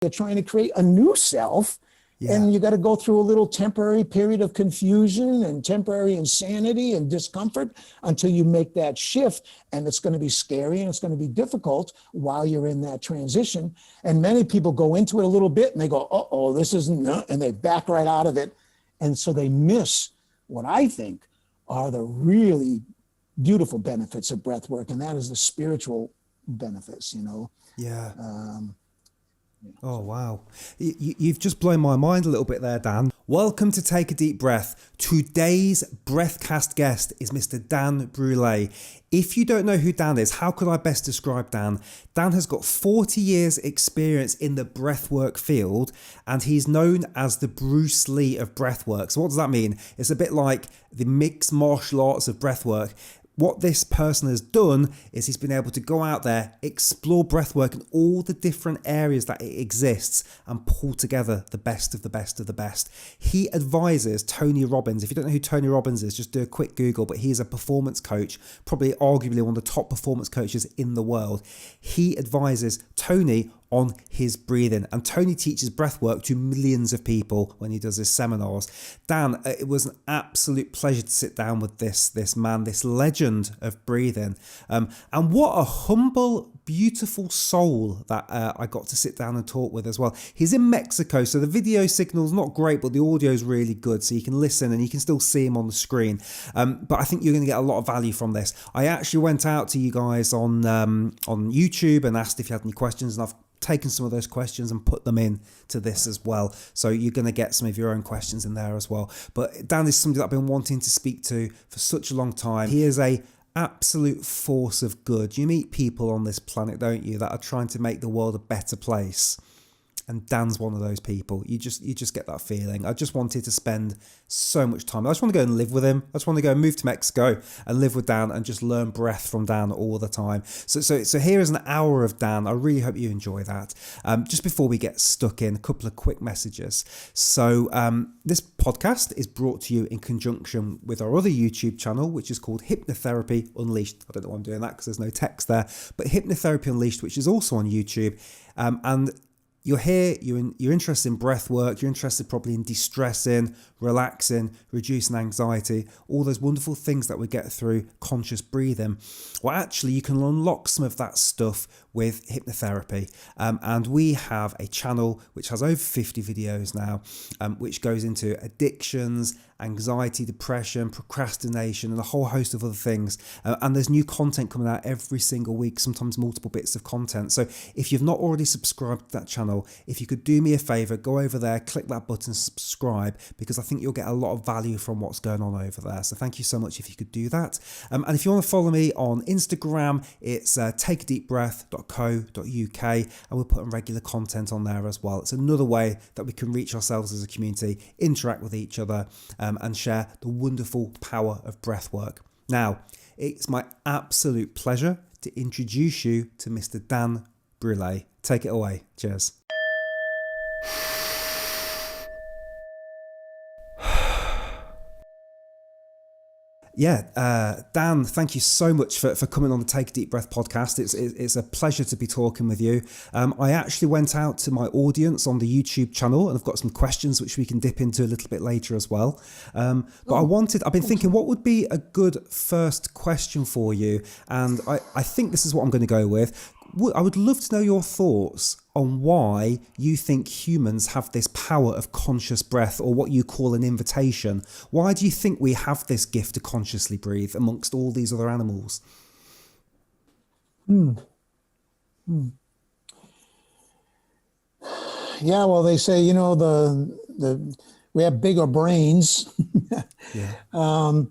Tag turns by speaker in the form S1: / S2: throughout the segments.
S1: You're trying to create a new self. Yeah. And you got to go through a little temporary period of confusion and temporary insanity and discomfort until you make that shift. And it's going to be scary and it's going to be difficult while you're in that transition. And many people go into it a little bit and they go, uh-oh, this isn't, and they back right out of it. And so they miss what I think are the really beautiful benefits of breath work. And that is the spiritual benefits, you know.
S2: Yeah. Oh, wow. You've just blown my mind a little bit there, Dan. Welcome to Take a Deep Breath. Today's Breathcast guest is Mr. Dan Brulé. If you don't know who Dan is, how could I best describe Dan? Dan has got 40 years experience in the breathwork field, and he's known as the Bruce Lee of breathwork. So what does that mean? It's a bit like the mixed martial arts of breathwork. What this person has done is he's been able to go out there, explore breathwork in all the different areas that it exists and pull together the best of the best of the best. He advises Tony Robbins. If you don't know who Tony Robbins is, just do a quick Google, but he's a performance coach, probably arguably one of the top performance coaches in the world. He advises Tony on his breathing, and Tony teaches breathwork to millions of people when he does his seminars. Dan, it was an absolute pleasure to sit down with this man, this legend of breathing, and what a humble, beautiful soul that I got to sit down and talk with as well. He's in Mexico, so the video signal's not great, but the audio is really good, so you can listen and you can still see him on the screen. But I think you're going to get a lot of value from this. I actually went out to you guys on YouTube and asked if you had any questions, and I've taken some of those questions and put them in to this as well. So you're going to get some of your own questions in there as well. But Dan is somebody that I've been wanting to speak to for such a long time. He is a absolute force of good. You meet people on this planet, don't you, that are trying to make the world a better place. And Dan's one of those people. You just get that feeling. I just wanted to spend so much time. I just want to go and live with him. I just want to go and move to Mexico and live with Dan and just learn breath from Dan all the time. So here is an hour of Dan. I really hope you enjoy that. Just before we get stuck in, a couple of quick messages. So this podcast is brought to you in conjunction with our other YouTube channel, which is called Hypnotherapy Unleashed. I don't know why I'm doing that because there's no text there. But Hypnotherapy Unleashed, which is also on YouTube. And you're here, you're interested in breath work, you're interested probably in de-stressing, relaxing, reducing anxiety, all those wonderful things that we get through conscious breathing. Well, actually, you can unlock some of that stuff with hypnotherapy. And we have a channel which has over 50 videos now, which goes into addictions, anxiety, depression, procrastination, and a whole host of other things. And there's new content coming out every single week, sometimes multiple bits of content. So if you've not already subscribed to that channel, if you could do me a favor, go over there, click that button, subscribe, because I think you'll get a lot of value from what's going on over there. So thank you so much if you could do that. And if you want to follow me on Instagram, it's takeadeepbreath.co.uk, and we're putting regular content on there as well. It's another way that we can reach ourselves as a community, interact with each other, and share the wonderful power of breath work. Now, it's my absolute pleasure to introduce you to Mr. Dan Brulé. Take it away. Cheers. Yeah, Dan, thank you so much for coming on the Take a Deep Breath podcast. It's a pleasure to be talking with you. I actually went out to my audience on the YouTube channel, and I've got some questions which we can dip into a little bit later as well. But I've been thinking, what would be a good first question for you? And I think this is what I'm going to go with. I would love to know your thoughts on why you think humans have this power of conscious breath, or what you call an invitation. Why do you think we have this gift to consciously breathe amongst all these other animals?
S1: Yeah, well, they say, you know, we have bigger brains.
S2: Yeah.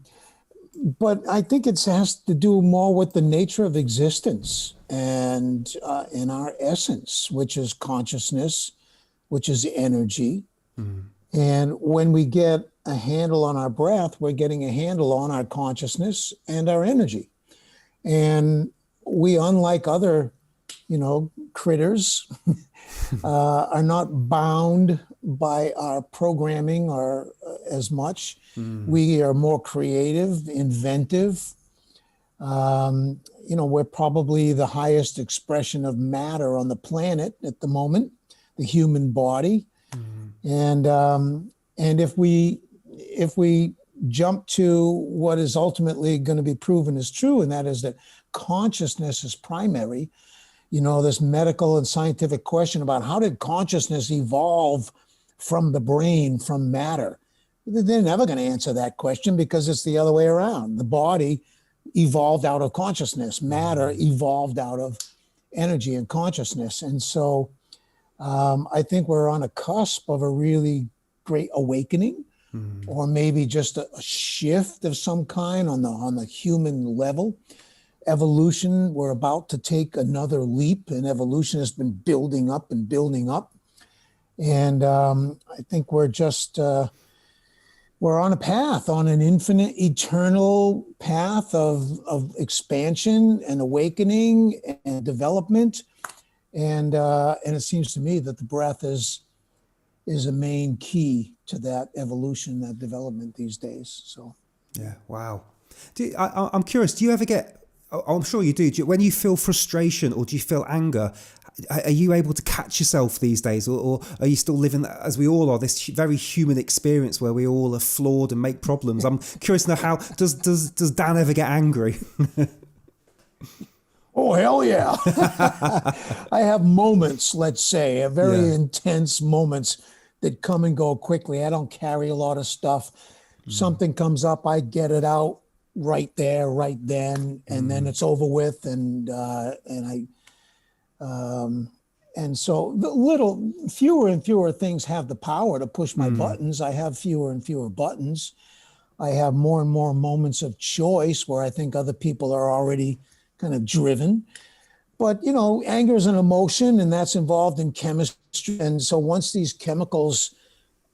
S1: But I think it has to do more with the nature of existence and in our essence, which is consciousness, which is energy. And when we get a handle on our breath, we're getting a handle on our consciousness and our energy. And we, unlike other, critters, are not bound by our programming or as much. We are more creative, inventive. We're probably the highest expression of matter on the planet at the moment. the human body. And if we jump to what is ultimately going to be proven as true, and that is that consciousness is primary, this medical and scientific question about how did consciousness evolve from the brain, from matter? They're never going to answer that question because it's the other way around. The body evolved out of consciousness. Matter evolved out of energy and consciousness. And so I think we're on a cusp of a really great awakening, or maybe just a shift of some kind on the human level. Evolution, we're about to take another leap, and evolution has been building up and building up. And I think we're on a path, on an infinite, eternal path of expansion and awakening and development. And it seems to me that the breath is a main key to that evolution, that development these days. So,
S2: yeah, wow. I'm curious. Do you ever get? I'm sure you do. When you feel frustration or do you feel anger, are you able to catch yourself these days, or are you still living, as we all are, this very human experience where we all are flawed and make problems? I'm curious to know, how does Dan ever get angry?
S1: Oh, hell yeah. I have moments, let's say, very intense moments that come and go quickly. I don't carry a lot of stuff. Something comes up, I get it out right there, right then, and then it's over with. And so fewer and fewer things have the power to push my buttons. I have fewer and fewer buttons. I have more and more moments of choice where I think other people are already kind of driven. But, anger is an emotion, and that's involved in chemistry. And so once these chemicals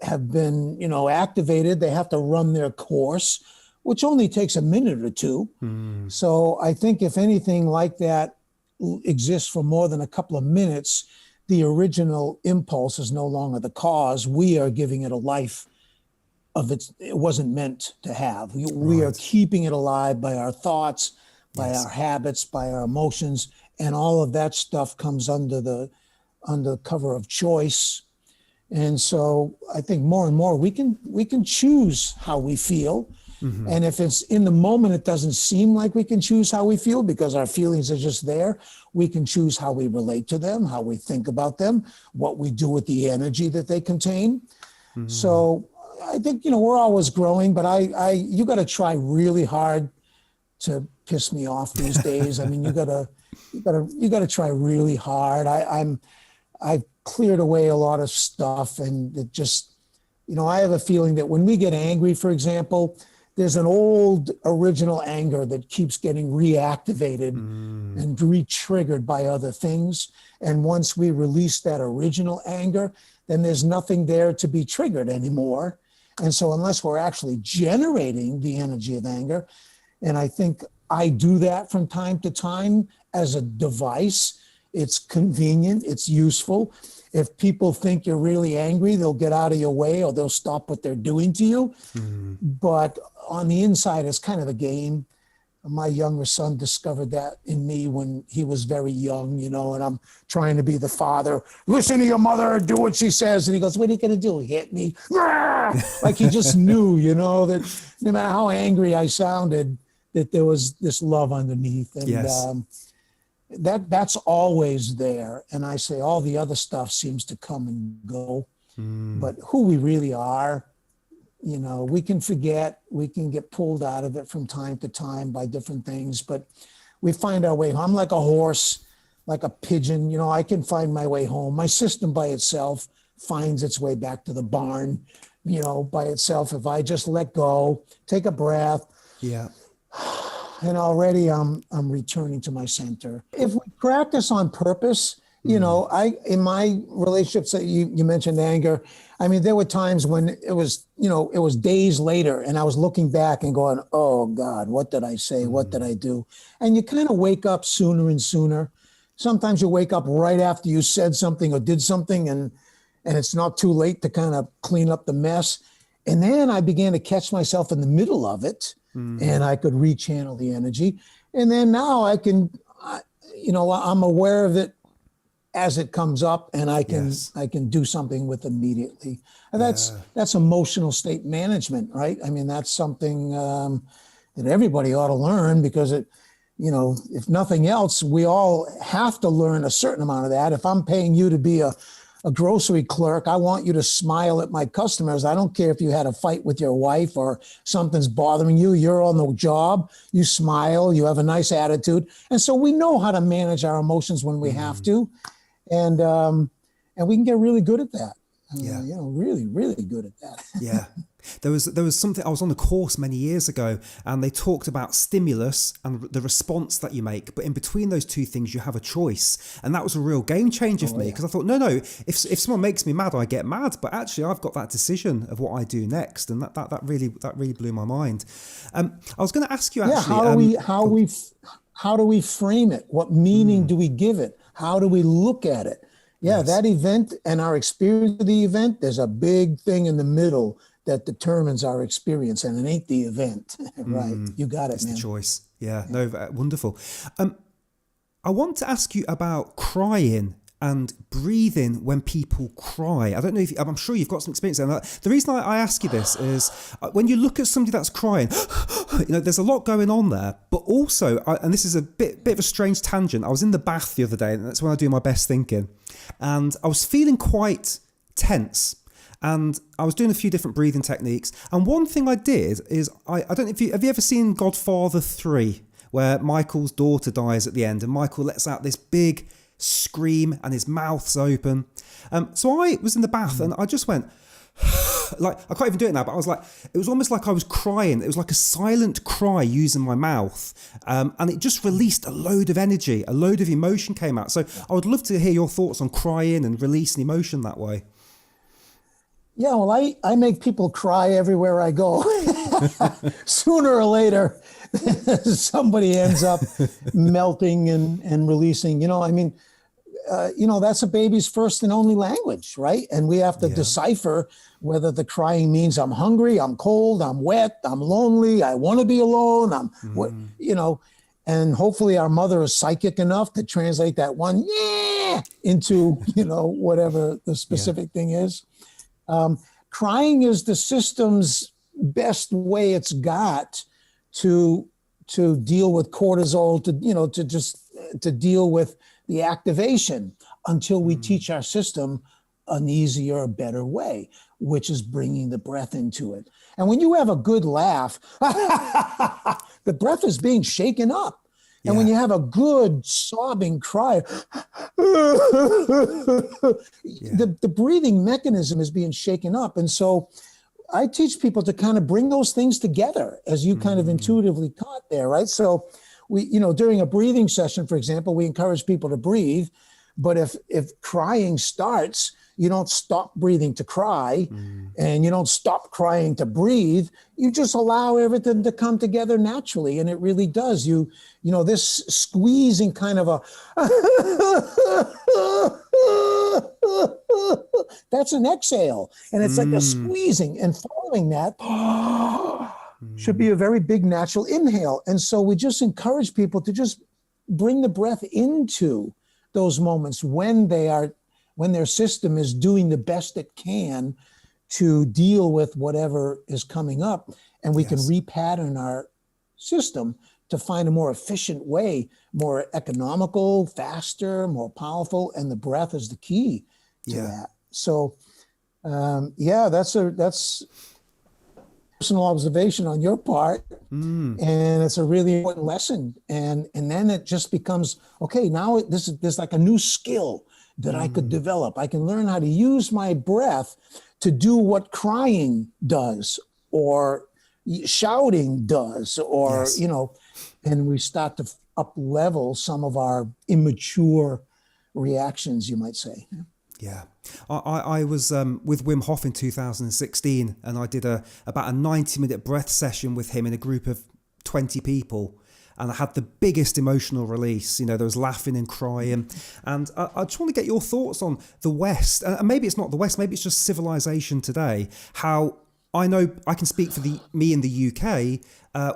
S1: have been, activated, they have to run their course, which only takes a minute or two. So I think if anything like that exists for more than a couple of minutes, the original impulse is no longer the cause. We are giving it a life it wasn't meant to have. We are keeping it alive by our thoughts, by our habits, by our emotions, and all of that stuff comes under the cover of choice. And so I think more and more we can choose how we feel. And if it's in the moment, it doesn't seem like we can choose how we feel because our feelings are just there. We can choose how we relate to them, how we think about them, what we do with the energy that they contain. So I think, we're always growing, but you got to try really hard to piss me off these days. I mean, you gotta try really hard. I've cleared away a lot of stuff, and it just, I have a feeling that when we get angry, for example, there's an old original anger that keeps getting reactivated and re-triggered by other things. And once we release that original anger, then there's nothing there to be triggered anymore. And so unless we're actually generating the energy of anger, and I think I do that from time to time as a device, it's convenient, it's useful. If people think you're really angry, they'll get out of your way or they'll stop what they're doing to you. But on the inside, it's kind of a game. My younger son discovered that in me when he was very young, and I'm trying to be the father. Listen to your mother, do what she says. And he goes, what are you going to do? Hit me? Like he just knew, that no matter how angry I sounded, that there was this love underneath. And that's always there. And I say all the other stuff seems to come and go. But who we really are, we can forget, we can get pulled out of it from time to time by different things, but we find our way. I'm like a horse, like a pigeon, I can find my way home. My system by itself finds its way back to the barn, by itself. If I just let go, take a breath. Yeah. And already I'm returning to my center. If we practice on purpose, in my relationships that you mentioned anger, I mean, there were times when it was days later and I was looking back and going, oh God, what did I say? What did I do? And you kind of wake up sooner and sooner. Sometimes you wake up right after you said something or did something and it's not too late to kind of clean up the mess. And then I began to catch myself in the middle of it. And I could rechannel the energy. And then now I can, I'm aware of it as it comes up, and I
S2: Yes.
S1: can do something with immediately. And that's emotional state management, right? I mean, that's something that everybody ought to learn, because it, if nothing else, we all have to learn a certain amount of that. If I'm paying you to be a grocery clerk, I want you to smile at my customers. I don't care if you had a fight with your wife or something's bothering you. You're on the job, you smile, you have a nice attitude. And so we know how to manage our emotions when we have to. And we can get really good at that.
S2: Yeah.
S1: Really, really good at that.
S2: Yeah. There was something, I was on a course many years ago, and they talked about stimulus and the response that you make, but in between those two things you have a choice, and that was a real game changer for me, because I thought, no, if someone makes me mad, I get mad, but actually I've got that decision of what I do next, and that really blew my mind. I was going to ask you actually,
S1: how do we frame it? What meaning do we give it? How do we look at it? Yeah,
S2: Yes.
S1: that event and our experience of the event, there's a big thing in the middle that determines our experience, and it ain't the event. Right. You got it,
S2: it's
S1: man.
S2: the choice. Yeah. No, wonderful. I want to ask you about crying and breathing when people cry. I don't know if I'm sure you've got some experience there. The reason I ask you this is when you look at somebody that's crying, there's a lot going on there, but also, and this is a bit of a strange tangent. I was in the bath the other day, and that's when I do my best thinking, and I was feeling quite tense. And I was doing a few different breathing techniques. And one thing I did is, I don't know if have you ever seen Godfather 3, where Michael's daughter dies at the end, and Michael lets out this big scream and his mouth's open. So I was in the bath and I just went, like, I can't even do it now, but I was like, it was almost like I was crying. It was like a silent cry using my mouth. And it just released a load of energy, a load of emotion came out. So I would love to hear your thoughts on crying and releasing emotion that way.
S1: Yeah, well, I make people cry everywhere I go. Sooner or later, somebody ends up melting and releasing. That's a baby's first and only language, right? And we have to decipher whether the crying means I'm hungry, I'm cold, I'm wet, I'm lonely, I want to be alone, and hopefully our mother is psychic enough to translate that one into, whatever the specific thing is. Crying is the system's best way it's got to deal with cortisol, to deal with the activation, until we teach our system an easier, better way, which is bringing the breath into it. And when you have a good laugh, the breath is being shaken up. And when you have a good sobbing cry, the breathing mechanism is being shaken up. And so I teach people to kind of bring those things together, as you kind of intuitively taught there, right? So we, during a breathing session, for example, we encourage people to breathe. But if crying starts, you don't stop breathing to cry, and you don't stop crying to breathe. You just allow everything to come together naturally, and it really does. This squeezing kind of that's an exhale, and it's like a squeezing, and following that should be a very big natural inhale. And so we just encourage people to just bring the breath into those moments when their system is doing the best it can to deal with whatever is coming up. And we can repattern our system to find a more efficient way, more economical, faster, more powerful. And the breath is the key to that. So, that's personal observation on your part. And it's a really important lesson. And then it just becomes, okay, now there's like a new skill that I could develop. I can learn how to use my breath to do what crying does, or shouting does, or, and we start to up level some of our immature reactions, you might say.
S2: Yeah. I was with Wim Hof in 2016, and I did about a 90-minute breath session with him in a group of 20 people. And I had the biggest emotional release. There was laughing and crying. And I just want to get your thoughts on the West. And maybe it's not the West, maybe it's just civilization today. How I know I can speak for me in the UK.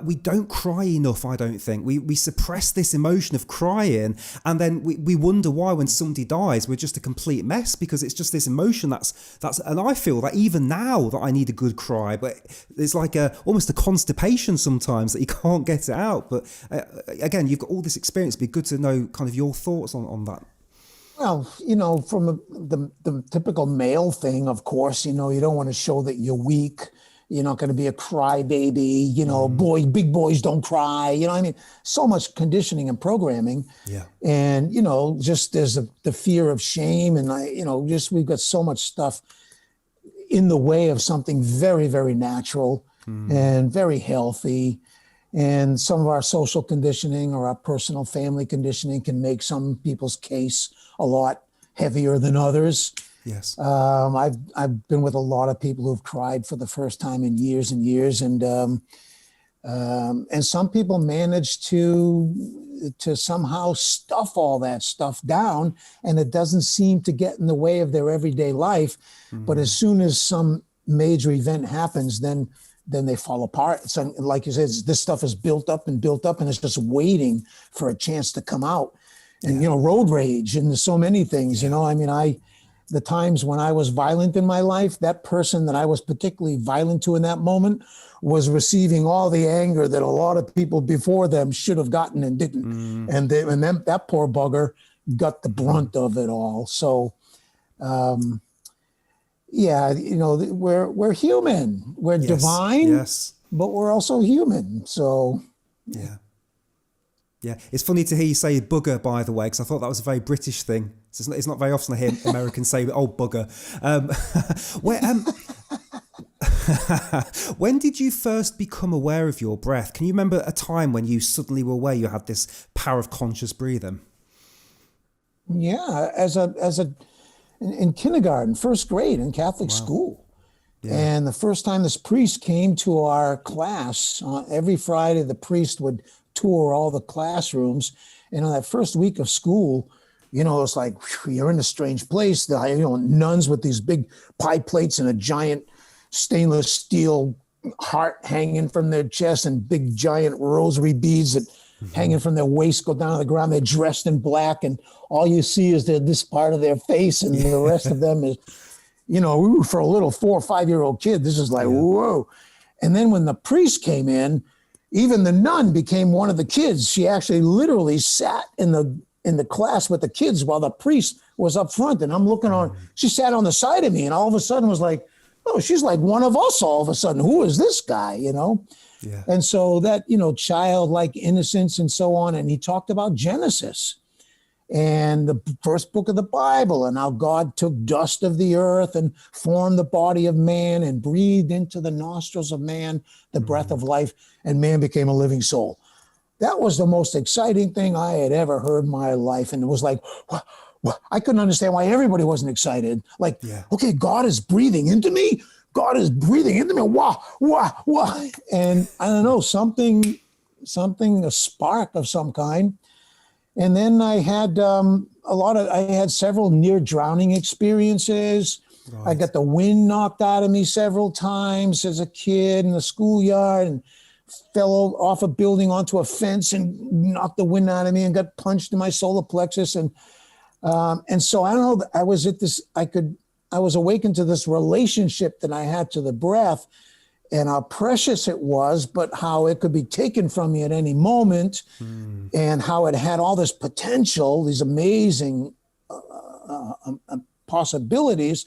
S2: We don't cry enough, I don't think. We suppress this emotion of crying, and then we wonder why when somebody dies, we're just a complete mess, because it's just this emotion that's and I feel that even now that I need a good cry, but it's like almost a constipation sometimes that you can't get it out. But again, you've got all this experience. It'd be good to know kind of your thoughts on that.
S1: Well, from the typical male thing, of course, you don't want to show that you're weak. You're not going to be a crybaby, big boys don't cry. I mean, so much conditioning and programming.
S2: Yeah.
S1: And, just there's the fear of shame. And, we've got so much stuff in the way of something very, very natural and very healthy. And some of our social conditioning or our personal family conditioning can make some people's case a lot heavier than others.
S2: Yes.
S1: I've been with a lot of people who've cried for the first time in years and years, and some people manage to somehow stuff all that stuff down, and it doesn't seem to get in the way of their everyday life. But as soon as some major event happens, then they fall apart. So, like you said, this stuff is built up, and it's just waiting for a chance to come out. And, road rage and so many things, the times when I was violent in my life, that person that I was particularly violent to in that moment was receiving all the anger that a lot of people before them should have gotten and didn't. And then that poor bugger got the brunt of it all. So, we're human. We're divine,
S2: yes,
S1: but we're also human. So,
S2: yeah. Yeah, it's funny to hear you say bugger, by the way, because I thought that was a very British thing. So it's not very often I hear Americans say, "Oh, bugger." When did you first become aware of your breath? Can you remember a time when you suddenly were aware you had this power of conscious breathing?
S1: Yeah, in kindergarten, first grade in Catholic school. Yeah. And the first time this priest came to our class, every Friday the priest would tour all the classrooms. And on that first week of school, it's like, you're in a strange place. Nuns with these big pie plates and a giant stainless steel heart hanging from their chest, and big giant rosary beads that hanging from their waist go down to the ground. They're dressed in black, and all you see is this part of their face, and the rest of them is, for a little 4 or 5 year old kid, this is like, whoa. And then when the priest came in, even the nun became one of the kids. She actually literally sat in the class with the kids while the priest was up front. And I'm looking on, she sat on the side of me, and all of a sudden was like, oh, she's like one of us all of a sudden. Who is this guy, Yeah. And so that, childlike innocence and so on. And he talked about Genesis and the first book of the Bible, and how God took dust of the earth and formed the body of man and breathed into the nostrils of man the breath of life, and man became a living soul. That was the most exciting thing I had ever heard in my life. And it was like, I couldn't understand why everybody wasn't excited. Like, okay, God is breathing into me. God is breathing into me. Wah. And I don't know, something, a spark of some kind. And then I had I had several near drowning experiences. Right. I got the wind knocked out of me several times as a kid in the schoolyard, and fell off a building onto a fence and knocked the wind out of me and got punched in my solar plexus. And so I don't know, I was awakened to this relationship that I had to the breath, and how precious it was, but how it could be taken from me at any moment, and how it had all this potential, these amazing possibilities.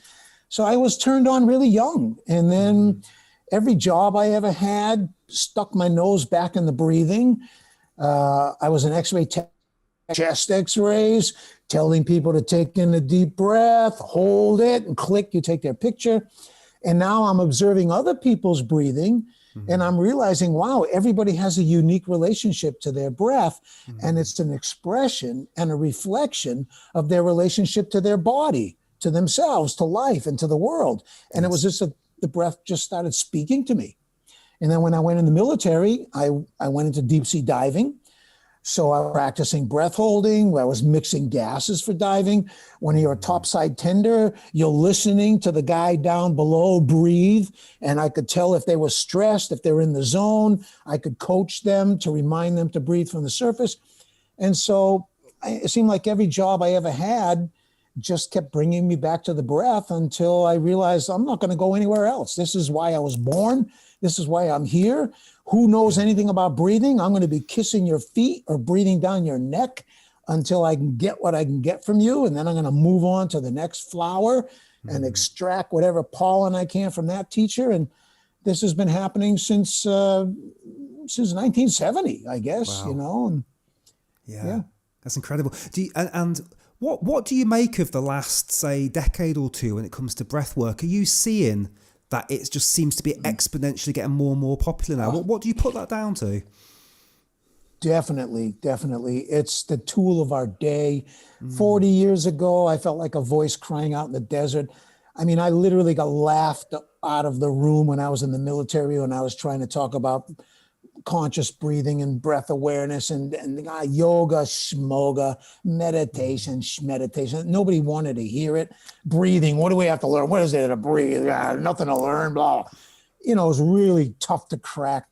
S1: So I was turned on really young. And then every job I ever had stuck my nose back in the breathing. I was an X-ray tech, chest X-rays, telling people to take in a deep breath, hold it, and click, you take their picture. And now I'm observing other people's breathing, and I'm realizing, wow, everybody has a unique relationship to their breath, and it's an expression and a reflection of their relationship to their body, to themselves, to life, and to the world. And it was just the breath just started speaking to me. And then when I went in the military, I went into deep sea diving. So I was practicing breath holding, where I was mixing gases for diving. When you're a topside tender, you're listening to the guy down below breathe. And I could tell if they were stressed, if they're in the zone. I could coach them to remind them to breathe from the surface. And so it seemed like every job I ever had just kept bringing me back to the breath until I realized I'm not going to go anywhere else. This is why I was born. This is why I'm here. Who knows anything about breathing? I'm going to be kissing your feet or breathing down your neck until I can get what I can get from you. And then I'm going to move on to the next flower and extract whatever pollen I can from that teacher. And this has been happening since 1970, I guess,
S2: Wow.
S1: you know. And
S2: yeah, that's incredible. And what do you make of the last, say, decade or two when it comes to breath work? Are you seeing that it just seems to be exponentially getting more and more popular now? What do you put that down to?
S1: Definitely. It's the tool of our day. 40 years ago, I felt like a voice crying out in the desert. I mean, I literally got laughed out of the room when I was in the military, when I was trying to talk about conscious breathing and breath awareness and yoga, schmoga, meditation, meditation. Nobody wanted to hear it. Breathing, what do we have to learn? What is there to breathe? Nothing to learn, blah. You know, it was really tough to crack.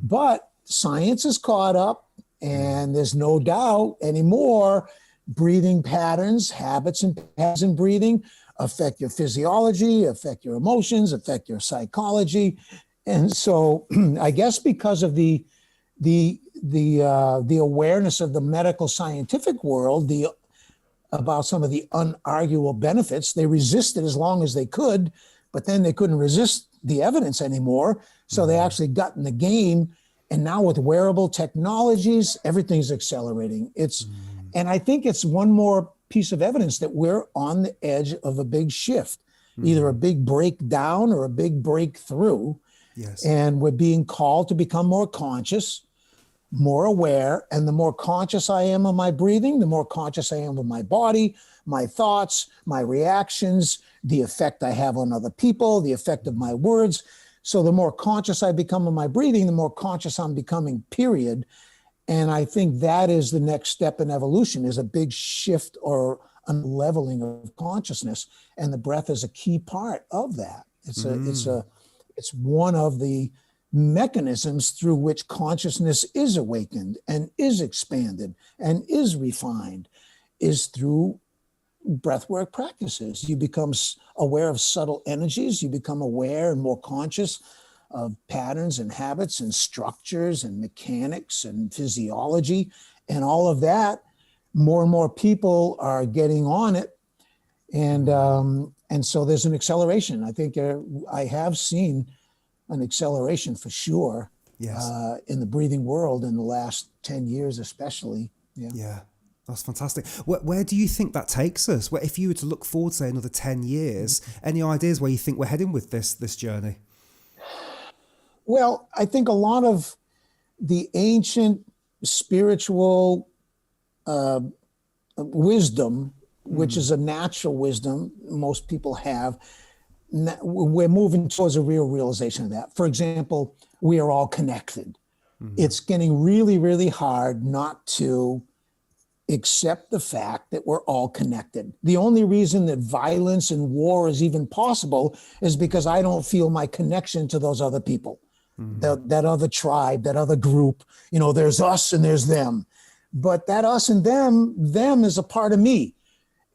S1: But science is caught up, and there's no doubt anymore breathing patterns, habits and patterns in breathing affect your physiology, affect your emotions, affect your psychology. And so I guess because of the awareness of the medical scientific world, about some of the unarguable benefits, they resisted as long as they could, but then they couldn't resist the evidence anymore. So they actually got in the game. And now with wearable technologies, everything's accelerating. And I think it's one more piece of evidence that we're on the edge of a big shift, either a big breakdown or a big breakthrough.
S2: Yes.
S1: And we're being called to become more conscious, more aware. And the more conscious I am of my breathing, the more conscious I am of my body, my thoughts, my reactions, the effect I have on other people, the effect of my words. So the more conscious I become of my breathing, the more conscious I'm becoming, period. And I think that is the next step in evolution, is a big shift or a leveling of consciousness. And the breath is a key part of that. It's one of the mechanisms through which consciousness is awakened and is expanded and is refined, is through breathwork practices. You become aware of subtle energies. You become aware and more conscious of patterns and habits and structures and mechanics and physiology and all of that. More and more people are getting on it. And so there's an acceleration. I think I have seen an acceleration for sure.
S2: Yes.
S1: In the breathing world in the last 10 years, especially.
S2: Yeah. That's fantastic. Where do you think that takes us? If you were to look forward, say, another 10 years, any ideas where you think we're heading with this journey?
S1: Well, I think a lot of the ancient spiritual wisdom, which is a natural wisdom most people have, we're moving towards a real realization of that. For example, we are all connected. It's getting really, really hard not to accept the fact that we're all connected. The only reason that violence and war is even possible is because I don't feel my connection to those other people, that other tribe, that other group. You know, there's us and there's them, but that us and them is a part of me.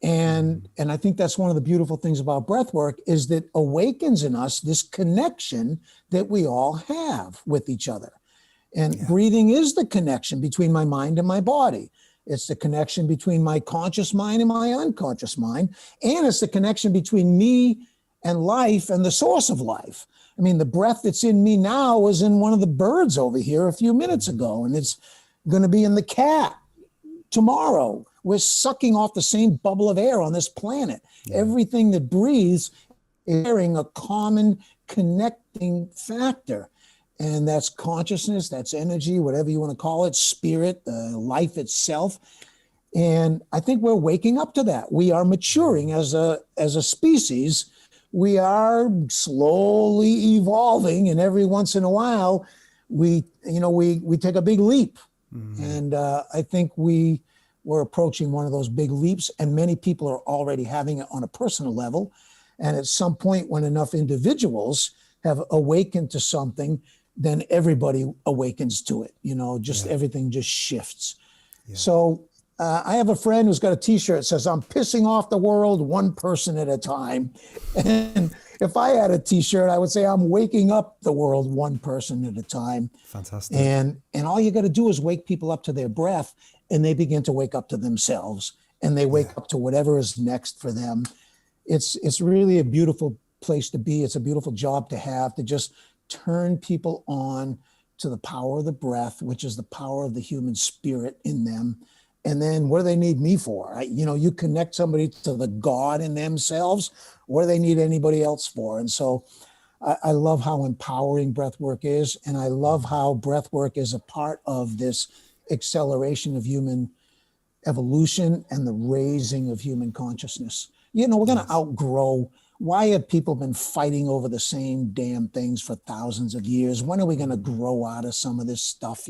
S1: And I think that's one of the beautiful things about breathwork, is that awakens in us this connection that we all have with each other. And breathing is the connection between my mind and my body. It's the connection between my conscious mind and my unconscious mind. And it's the connection between me and life and the source of life. I mean, the breath that's in me now was in one of the birds over here a few minutes ago, and it's going to be in the cat tomorrow. We're sucking off the same bubble of air on this planet. Everything that breathes is sharing a common connecting factor. And that's consciousness, that's energy, whatever you want to call it, spirit, life itself. And I think we're waking up to that. We are maturing as a species. We are slowly evolving, and every once in a while, we take a big leap. And I think we're approaching one of those big leaps, and many people are already having it on a personal level. And at some point, when enough individuals have awakened to something, then everybody awakens to it. Just everything just shifts. So I have a friend who's got a t-shirt that says, "I'm pissing off the world one person at a time." And if I had a t-shirt, I would say, "I'm waking up the world one person at a time."
S2: Fantastic.
S1: And all you got to do is wake people up to their breath, and they begin to wake up to themselves, and they wake up to whatever is next for them. It's really a beautiful place to be. It's a beautiful job to have, to just turn people on to the power of the breath, which is the power of the human spirit in them. And then what do they need me for? You connect somebody to the God in themselves. What do they need anybody else for? And so I love how empowering breathwork is. And I love how breathwork is a part of this acceleration of human evolution and the raising of human consciousness. We're going to outgrow. Why have people been fighting over the same damn things for thousands of years? When are we going to grow out of some of this stuff?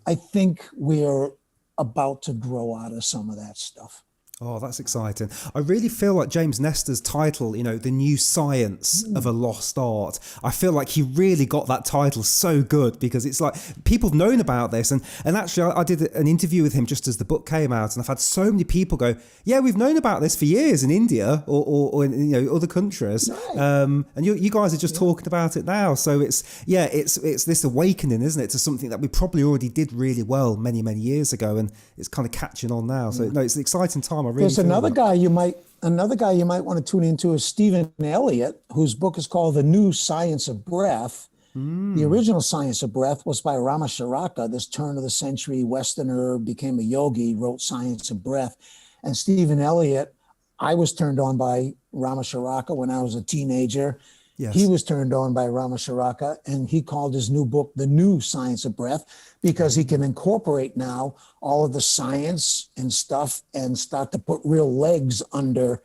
S1: I think we're about to grow out of some of that stuff.
S2: Oh, that's exciting. I really feel like James Nestor's title, The New Science of a Lost Art. I feel like he really got that title so good, because it's like people have known about this. And actually, I did an interview with him just as the book came out. And I've had so many people go, "Yeah, we've known about this for years in India or in other countries." Right. And you guys are just talking about it now. So it's this awakening, isn't it, to something that we probably already did really well many, many years ago. And it's kind of catching on now. So no, it's an exciting time.
S1: There's another guy you might want to tune into is Stephen Elliott, whose book is called The New Science of Breath. The original Science of Breath was by Ramacharaka, this turn of the century Westerner, became a yogi, wrote Science of Breath. And Stephen Elliott, I was turned on by Ramacharaka when I was a teenager. Yes. He was turned on by Ramacharaka, and he called his new book The New Science of Breath, because he can incorporate now all of the science and stuff and start to put real legs under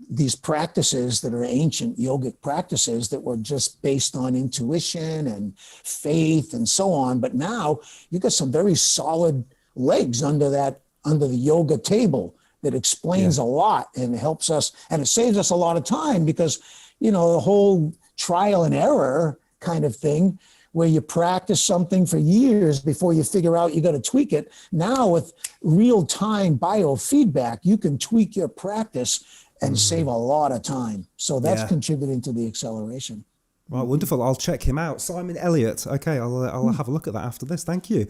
S1: these practices that are ancient yogic practices that were just based on intuition and faith and so on. But now you got some very solid legs under the yoga table that explains a lot and helps us, and it saves us a lot of time, because the whole trial and error kind of thing, where you practice something for years before you figure out you got to tweak it. Now with real-time biofeedback, you can tweak your practice and save a lot of time. So that's contributing to the acceleration.
S2: Right, wonderful. I'll check him out. Simon Elliott. Okay, I'll have a look at that after this. Thank you.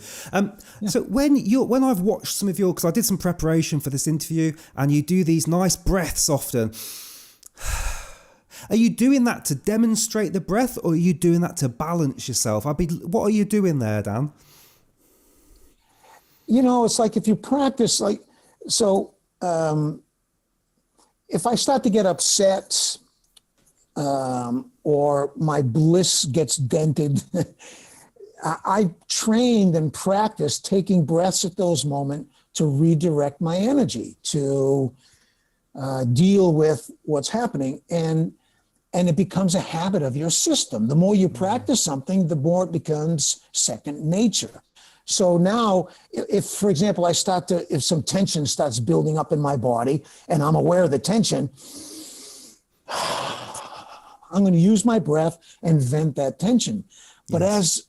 S2: So when I've watched some of your, because I did some preparation for this interview, and you do these nice breaths often. Are you doing that to demonstrate the breath, or are you doing that to balance yourself? What are you doing there, Dan?
S1: It's like if you practice, if I start to get upset or my bliss gets dented, I trained and practiced taking breaths at those moments to redirect my energy, to deal with what's happening. And it becomes a habit of your system. The more you practice something, the more it becomes second nature. So now, if, for example, if some tension starts building up in my body and I'm aware of the tension, I'm going to use my breath and vent that tension. But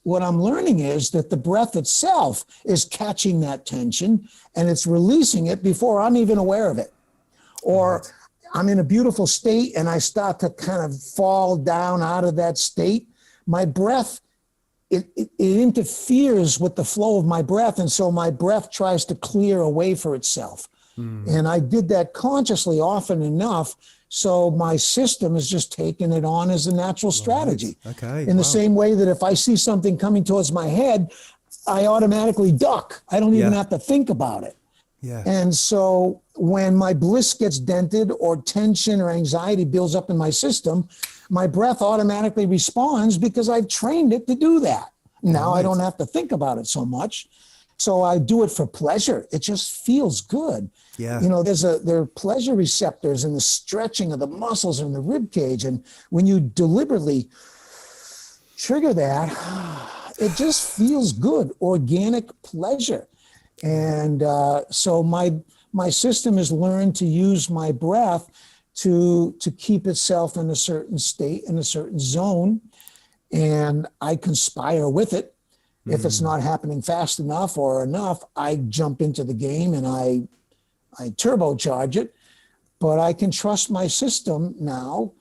S1: what I'm learning is that the breath itself is catching that tension and it's releasing it before I'm even aware of it. Or I'm in a beautiful state and I start to kind of fall down out of that state. My breath, it interferes with the flow of my breath. And so my breath tries to clear a way for itself. And I did that consciously often enough. So my system is just taking it on as a natural strategy.
S2: Okay.
S1: In the same way that if I see something coming towards my head, I automatically duck. I don't even have to think about it.
S2: Yeah.
S1: And so when my bliss gets dented or tension or anxiety builds up in my system, my breath automatically responds because I've trained it to do that. Now I don't have to think about it so much. So I do it for pleasure. It just feels good.
S2: Yeah.
S1: There are pleasure receptors in the stretching of the muscles in the rib cage. And when you deliberately trigger that, it just feels good, organic pleasure. And so my system has learned to use my breath to keep itself in a certain state, in a certain zone, and I conspire with it. If it's not happening fast enough or enough, I jump into the game and I turbocharge it. But I can trust my system now.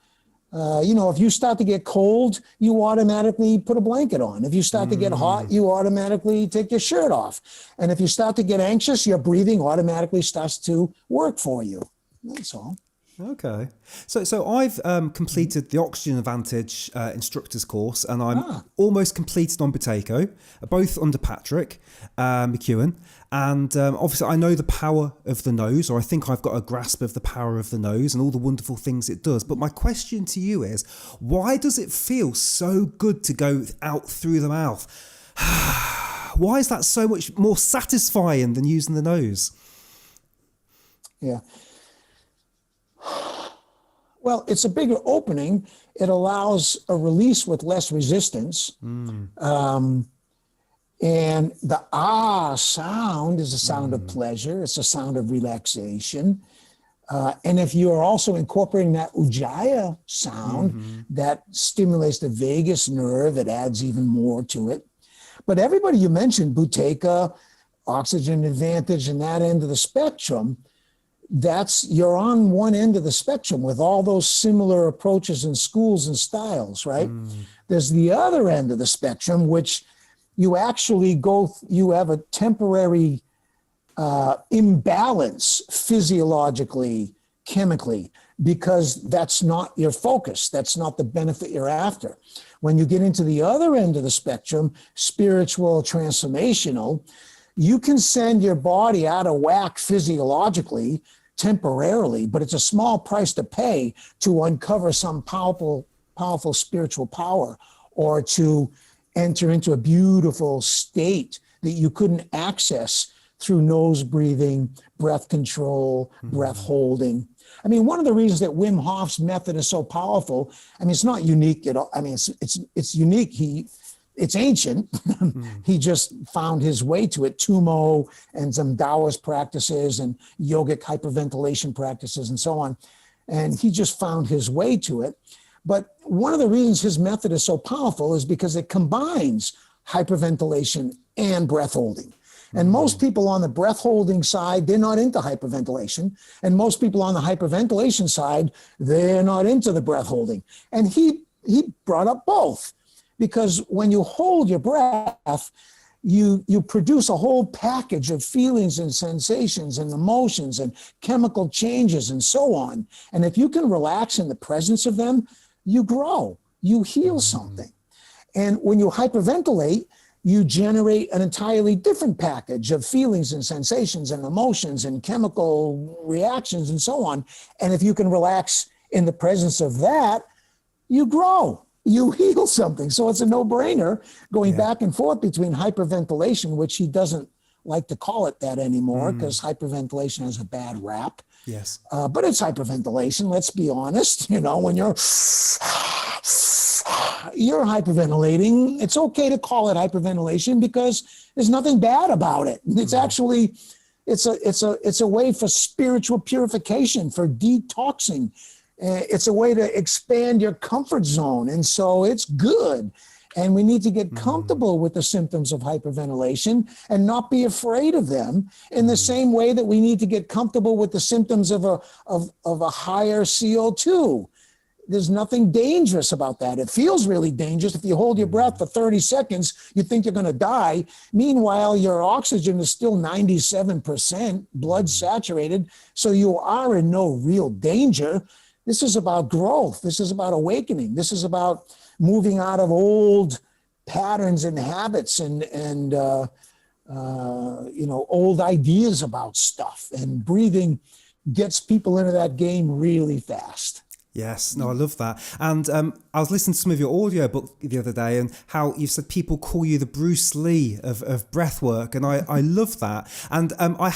S1: If you start to get cold, you automatically put a blanket on. If you start to get hot, you automatically take your shirt off. And if you start to get anxious, your breathing automatically starts to work for you. That's all.
S2: Okay. So I've completed the Oxygen Advantage instructor's course, and I'm almost completed on Buteyko, both under Patrick McEwen. And obviously I know the power of the nose, or I think I've got a grasp of the power of the nose and all the wonderful things it does. But my question to you is, why does it feel so good to go out through the mouth? Why is that so much more satisfying than using the nose?
S1: Yeah. Well, it's a bigger opening. It allows a release with less resistance. And the sound is a sound of pleasure. It's a sound of relaxation. And if you are also incorporating that ujjayi sound, that stimulates the vagus nerve, it adds even more to it. But everybody you mentioned, Buteyko, Oxygen Advantage, and that end of the spectrum, you're on one end of the spectrum with all those similar approaches and schools and styles, right? There's the other end of the spectrum, which you actually you have a temporary imbalance physiologically, chemically, because that's not your focus. That's not the benefit you're after. When you get into the other end of the spectrum, spiritual, transformational, you can send your body out of whack physiologically, temporarily, but it's a small price to pay to uncover some powerful spiritual power, or to enter into a beautiful state that you couldn't access through nose breathing, breath control, breath holding. I mean, one of the reasons that Wim Hof's method is so powerful, I mean, it's not unique at all. I mean, it's unique. It's ancient. He just found his way to it. Tumo and some Taoist practices and yogic hyperventilation practices and so on. And he just found his way to it. But one of the reasons his method is so powerful is because it combines hyperventilation and breath holding. And most people on the breath holding side, they're not into hyperventilation. And most people on the hyperventilation side, they're not into the breath holding. And he brought up both. Because when you hold your breath, you produce a whole package of feelings and sensations and emotions and chemical changes and so on. And if you can relax in the presence of them, you grow, you heal something. And when you hyperventilate, you generate an entirely different package of feelings and sensations and emotions and chemical reactions and so on. And if you can relax in the presence of that, you grow. You heal something. So it's a no-brainer going back and forth between hyperventilation, which he doesn't like to call it that anymore because hyperventilation has a bad rap.
S2: Yes.
S1: But it's hyperventilation. Let's be honest. When you're hyperventilating, it's okay to call it hyperventilation because there's nothing bad about it. It's actually, it's a way for spiritual purification, for detoxing. It's a way to expand your comfort zone. And so it's good. And we need to get comfortable with the symptoms of hyperventilation and not be afraid of them in the same way that we need to get comfortable with the symptoms of a higher CO2. There's nothing dangerous about that. It feels really dangerous. If you hold your breath for 30 seconds, you think you're going to die. Meanwhile, your oxygen is still 97%, blood saturated. So you are in no real danger. This is about growth. This is about awakening. This is about moving out of old patterns and habits and old ideas about stuff. And breathing gets people into that game really fast.
S2: Yes, no, I love that. And I was listening to some of your audio book the other day and how you said people call you the Bruce Lee of breathwork. And I love that. And I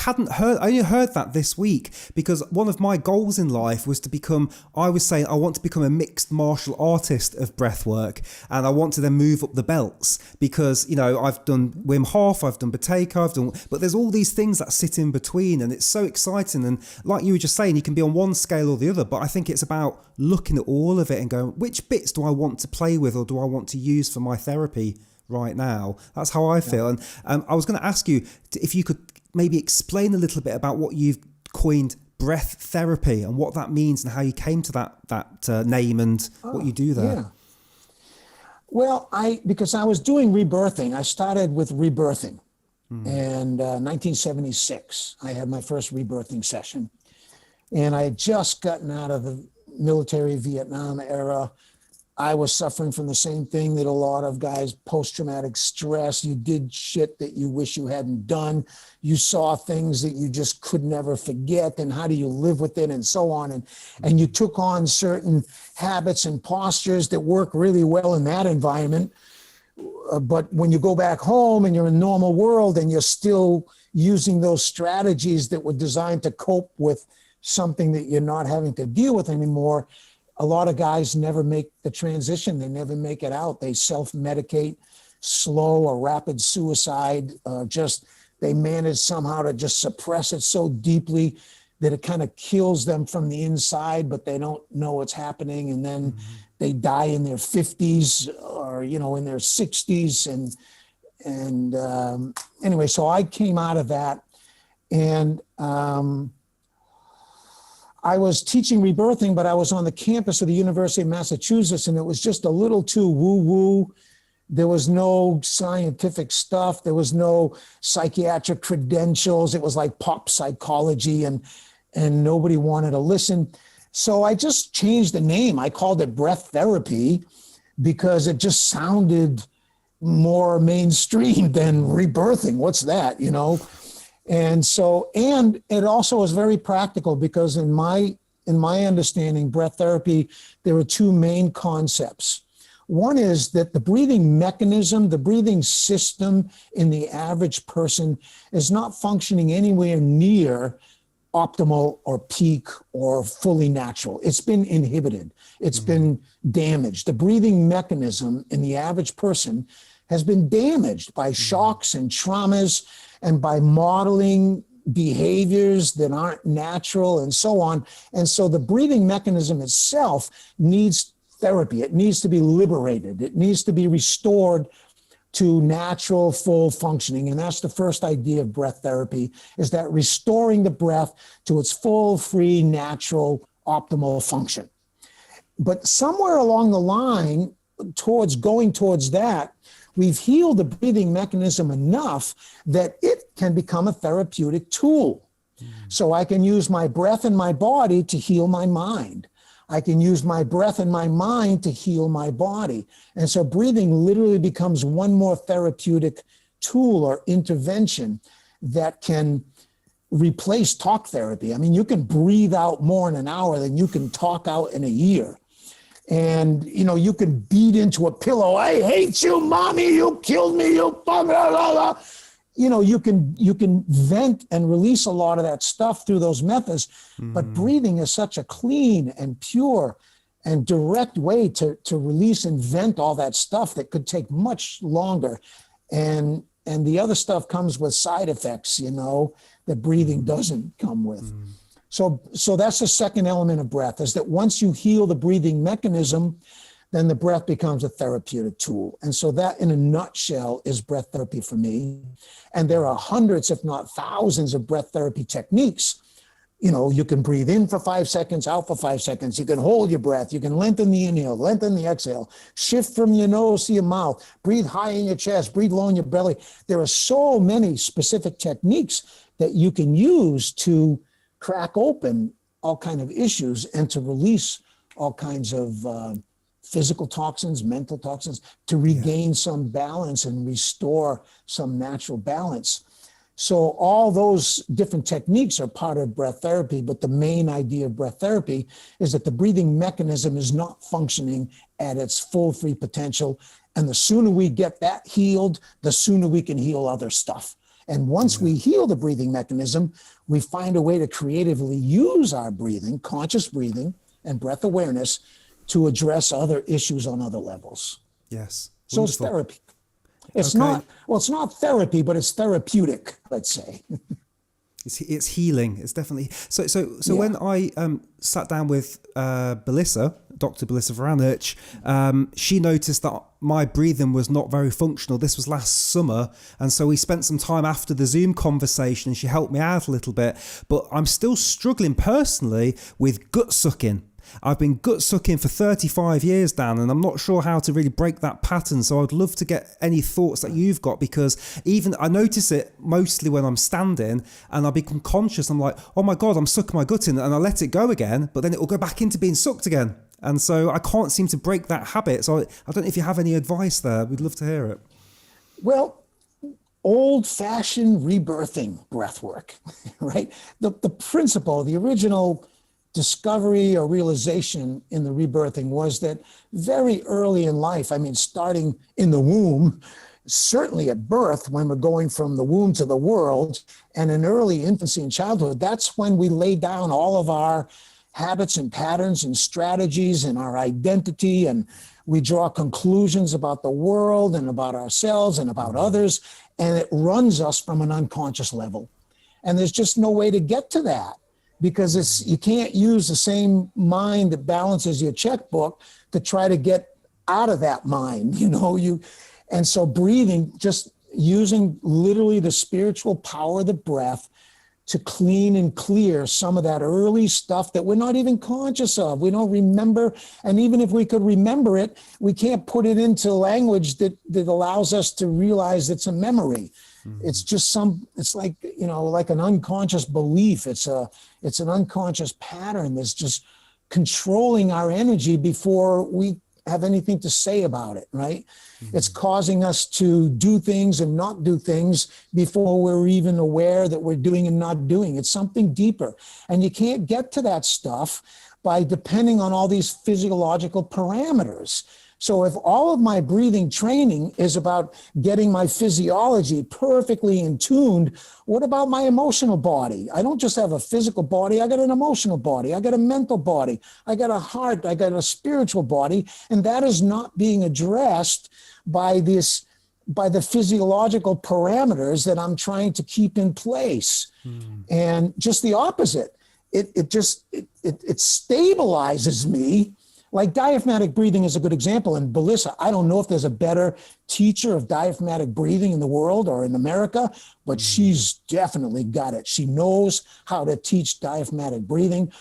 S2: only heard that this week because one of my goals in life was to become, I was saying I want to become a mixed martial artist of breathwork. And I want to then move up the belts because, you know, I've done Wim Hof, I've done Buteyko, but there's all these things that sit in between and it's so exciting. And like you were just saying, you can be on one scale or the other, but I think it's about looking at all of it and going, which bits do I want to play with or do I want to use for my therapy right now? That's how I feel. And I was going to ask you if you could maybe explain a little bit about what you've coined breath therapy and what that means and how you came to that name and what you do there.
S1: Yeah. Well, because I was doing rebirthing, I started with rebirthing. And 1976, I had my first rebirthing session. And I had just gotten out of the military Vietnam era. I was suffering from the same thing that a lot of guys, post-traumatic stress. You did shit that you wish you hadn't done. You saw things that you just could never forget. And how do you live with it and so on? And you took on certain habits and postures that work really well in that environment. But when you go back home and you're in a normal world and you're still using those strategies that were designed to cope with something that you're not having to deal with anymore, a lot of guys never make the transition. They never make it out. They self-medicate, slow or rapid suicide. They manage somehow to just suppress it so deeply that it kind of kills them from the inside, but they don't know what's happening. And then they die in their 50s or, you know, in their 60s. And anyway, so I came out of that and I was teaching rebirthing, but I was on the campus of the University of Massachusetts and it was just a little too woo-woo. There was no scientific stuff. There was no psychiatric credentials. It was like pop psychology and nobody wanted to listen. So I just changed the name. I called it breath therapy because it just sounded more mainstream than rebirthing. What's that, you know? And so, and it also is very practical because in my understanding, breath therapy, there are two main concepts. One is that the breathing mechanism, the breathing system in the average person is not functioning anywhere near optimal or peak or fully natural. It's been inhibited. It's been damaged. The breathing mechanism in the average person has been damaged by shocks and traumas and by modeling behaviors that aren't natural and so on. And so the breathing mechanism itself needs therapy. It needs to be liberated. It needs to be restored to natural, full functioning. And that's the first idea of breath therapy, is that restoring the breath to its full, free, natural, optimal function. But somewhere along the line, going towards that, we've healed the breathing mechanism enough that it can become a therapeutic tool. So I can use my breath and my body to heal my mind. I can use my breath and my mind to heal my body. And so breathing literally becomes one more therapeutic tool or intervention that can replace talk therapy. I mean, you can breathe out more in an hour than you can talk out in a year. And, you know, you can beat into a pillow, I hate you, mommy, you killed me, you blah, blah, blah, blah. You know, you can vent and release a lot of that stuff through those methods. But breathing is such a clean and pure and direct way to release and vent all that stuff that could take much longer. And the other stuff comes with side effects, you know, that breathing doesn't come with. So that's the second element of breath, is that once you heal the breathing mechanism, then the breath becomes a therapeutic tool. And so that in a nutshell is breath therapy for me. And there are hundreds, if not thousands, of breath therapy techniques. You know, you can breathe in for 5 seconds, out for 5 seconds. You can hold your breath. You can lengthen the inhale, lengthen the exhale, shift from your nose to your mouth, breathe high in your chest, breathe low in your belly. There are so many specific techniques that you can use to crack open all kinds of issues and to release all kinds of physical toxins, mental toxins, to regain some balance and restore some natural balance. So all those different techniques are part of breath therapy, but the main idea of breath therapy is that the breathing mechanism is not functioning at its full free potential. And the sooner we get that healed, the sooner we can heal other stuff. And once we heal the breathing mechanism, we find a way to creatively use our breathing, conscious breathing and breath awareness to address other issues on other levels.
S2: Yes.
S1: So it's therapy. It's not therapy, but it's therapeutic, let's say.
S2: It's healing. It's definitely so. When I sat down with Belissa, Dr. Belissa Vranich, she noticed that my breathing was not very functional. This was last summer, and so we spent some time after the Zoom conversation, and she helped me out a little bit. But I'm still struggling personally with gut sucking. I've been gut sucking for 35 years, Dan, and I'm not sure how to really break that pattern. So I'd love to get any thoughts that you've got, because even I notice it mostly when I'm standing and I become conscious. I'm like, oh my God, I'm sucking my gut in, and I let it go again, but then it will go back into being sucked again. And so I can't seem to break that habit. So I don't know if you have any advice there. We'd love to hear it.
S1: Well, old-fashioned rebirthing breath work, right? The principle, the original discovery or realization in the rebirthing was that very early in life, I mean, starting in the womb, certainly at birth, when we're going from the womb to the world, and in early infancy and childhood, that's when we lay down all of our habits and patterns and strategies and our identity, and we draw conclusions about the world and about ourselves and about others, and it runs us from an unconscious level. And there's just no way to get to that, because you can't use the same mind that balances your checkbook to try to get out of that mind, and so breathing, just using literally the spiritual power of the breath to clean and clear some of that early stuff that we're not even conscious of. We don't remember. And even if we could remember it, we can't put it into language that allows us to realize it's a memory. Mm-hmm. It's just it's like, like an unconscious belief. It's an unconscious pattern that's just controlling our energy before we have anything to say about it, right? Mm-hmm. It's causing us to do things and not do things before we're even aware that we're doing and not doing. It's something deeper. And you can't get to that stuff by depending on all these physiological parameters. So if all of my breathing training is about getting my physiology perfectly in tuned, what about my emotional body? I don't just have a physical body. I got an emotional body. I got a mental body. I got a heart. I got a spiritual body. And that is not being addressed by the physiological parameters that I'm trying to keep in place. And just the opposite. It stabilizes me. Like diaphragmatic breathing is a good example. And Belissa, I don't know if there's a better teacher of diaphragmatic breathing in the world or in America, but she's definitely got it. She knows how to teach diaphragmatic breathing.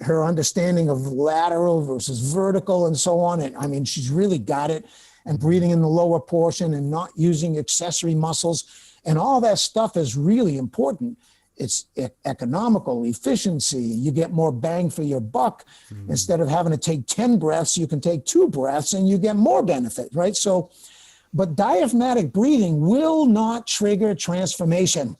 S1: Her understanding of lateral versus vertical and so on. And I mean, she's really got it. And breathing in the lower portion and not using accessory muscles. And all that stuff is really important. It's economical, efficiency. You get more bang for your buck. Instead of having to take 10 breaths, you can take 2 breaths and you get more benefit, right? So, but diaphragmatic breathing will not trigger transformation.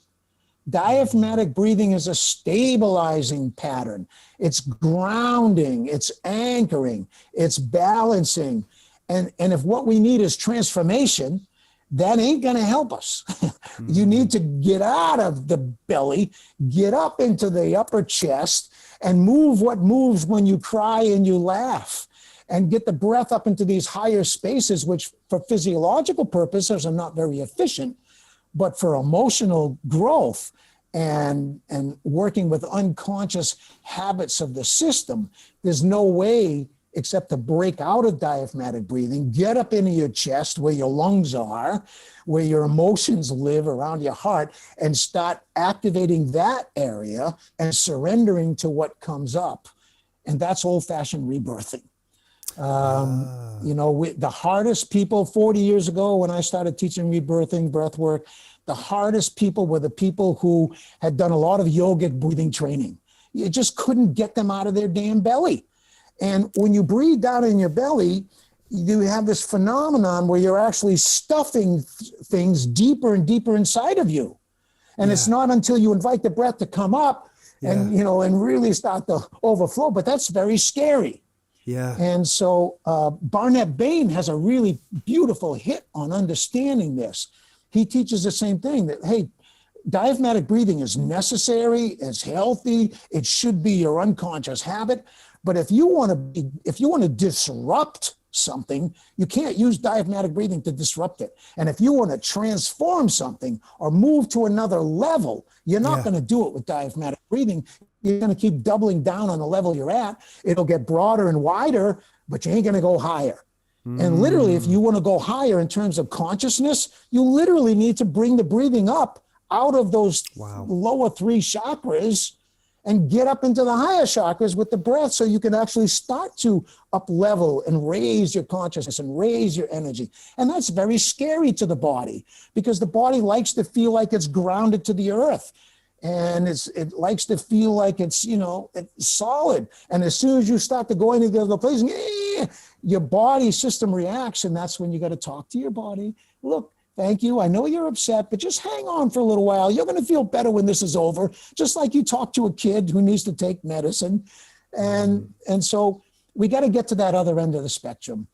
S1: Diaphragmatic breathing is a stabilizing pattern. It's grounding, it's anchoring, it's balancing. And if what we need is transformation, that ain't going to help us. You need to get out of the belly, get up into the upper chest, and move what moves when you cry and you laugh, and get the breath up into these higher spaces, which for physiological purposes are not very efficient, but for emotional growth and working with unconscious habits of the system, there's no way except to break out of diaphragmatic breathing, get up into your chest where your lungs are, where your emotions live around your heart, and start activating that area and surrendering to what comes up. And that's old-fashioned rebirthing. The hardest people 40 years ago when I started teaching rebirthing, breath work, the hardest people were the people who had done a lot of yogic breathing training. You just couldn't get them out of their damn belly. And when you breathe down in your belly, you have this phenomenon where you're actually stuffing things deeper and deeper inside of you. And it's not until you invite the breath to come up and, and really start to overflow, but that's very scary.
S2: Yeah.
S1: And so Barnett Bain has a really beautiful hit on understanding this. He teaches the same thing, that, hey, diaphragmatic breathing is necessary, it's healthy, it should be your unconscious habit. But if you want to disrupt something, you can't use diaphragmatic breathing to disrupt it. And if you want to transform something or move to another level, you're not going to do it with diaphragmatic breathing. You're going to keep doubling down on the level you're at. It'll get broader and wider, but you ain't going to go higher. And literally, if you want to go higher in terms of consciousness, you literally need to bring the breathing up out of those lower 3 chakras and get up into the higher chakras with the breath, so you can actually start to up level and raise your consciousness and raise your energy. And that's very scary to the body, because the body likes to feel like it's grounded to the earth. And it likes to feel like it's, it's solid. And as soon as you start to go into the other place, your body system reacts. And that's when you got to talk to your body. Look, thank you. I know you're upset, but just hang on for a little while. You're going to feel better when this is over. Just like you talk to a kid who needs to take medicine. And so we got to get to that other end of the spectrum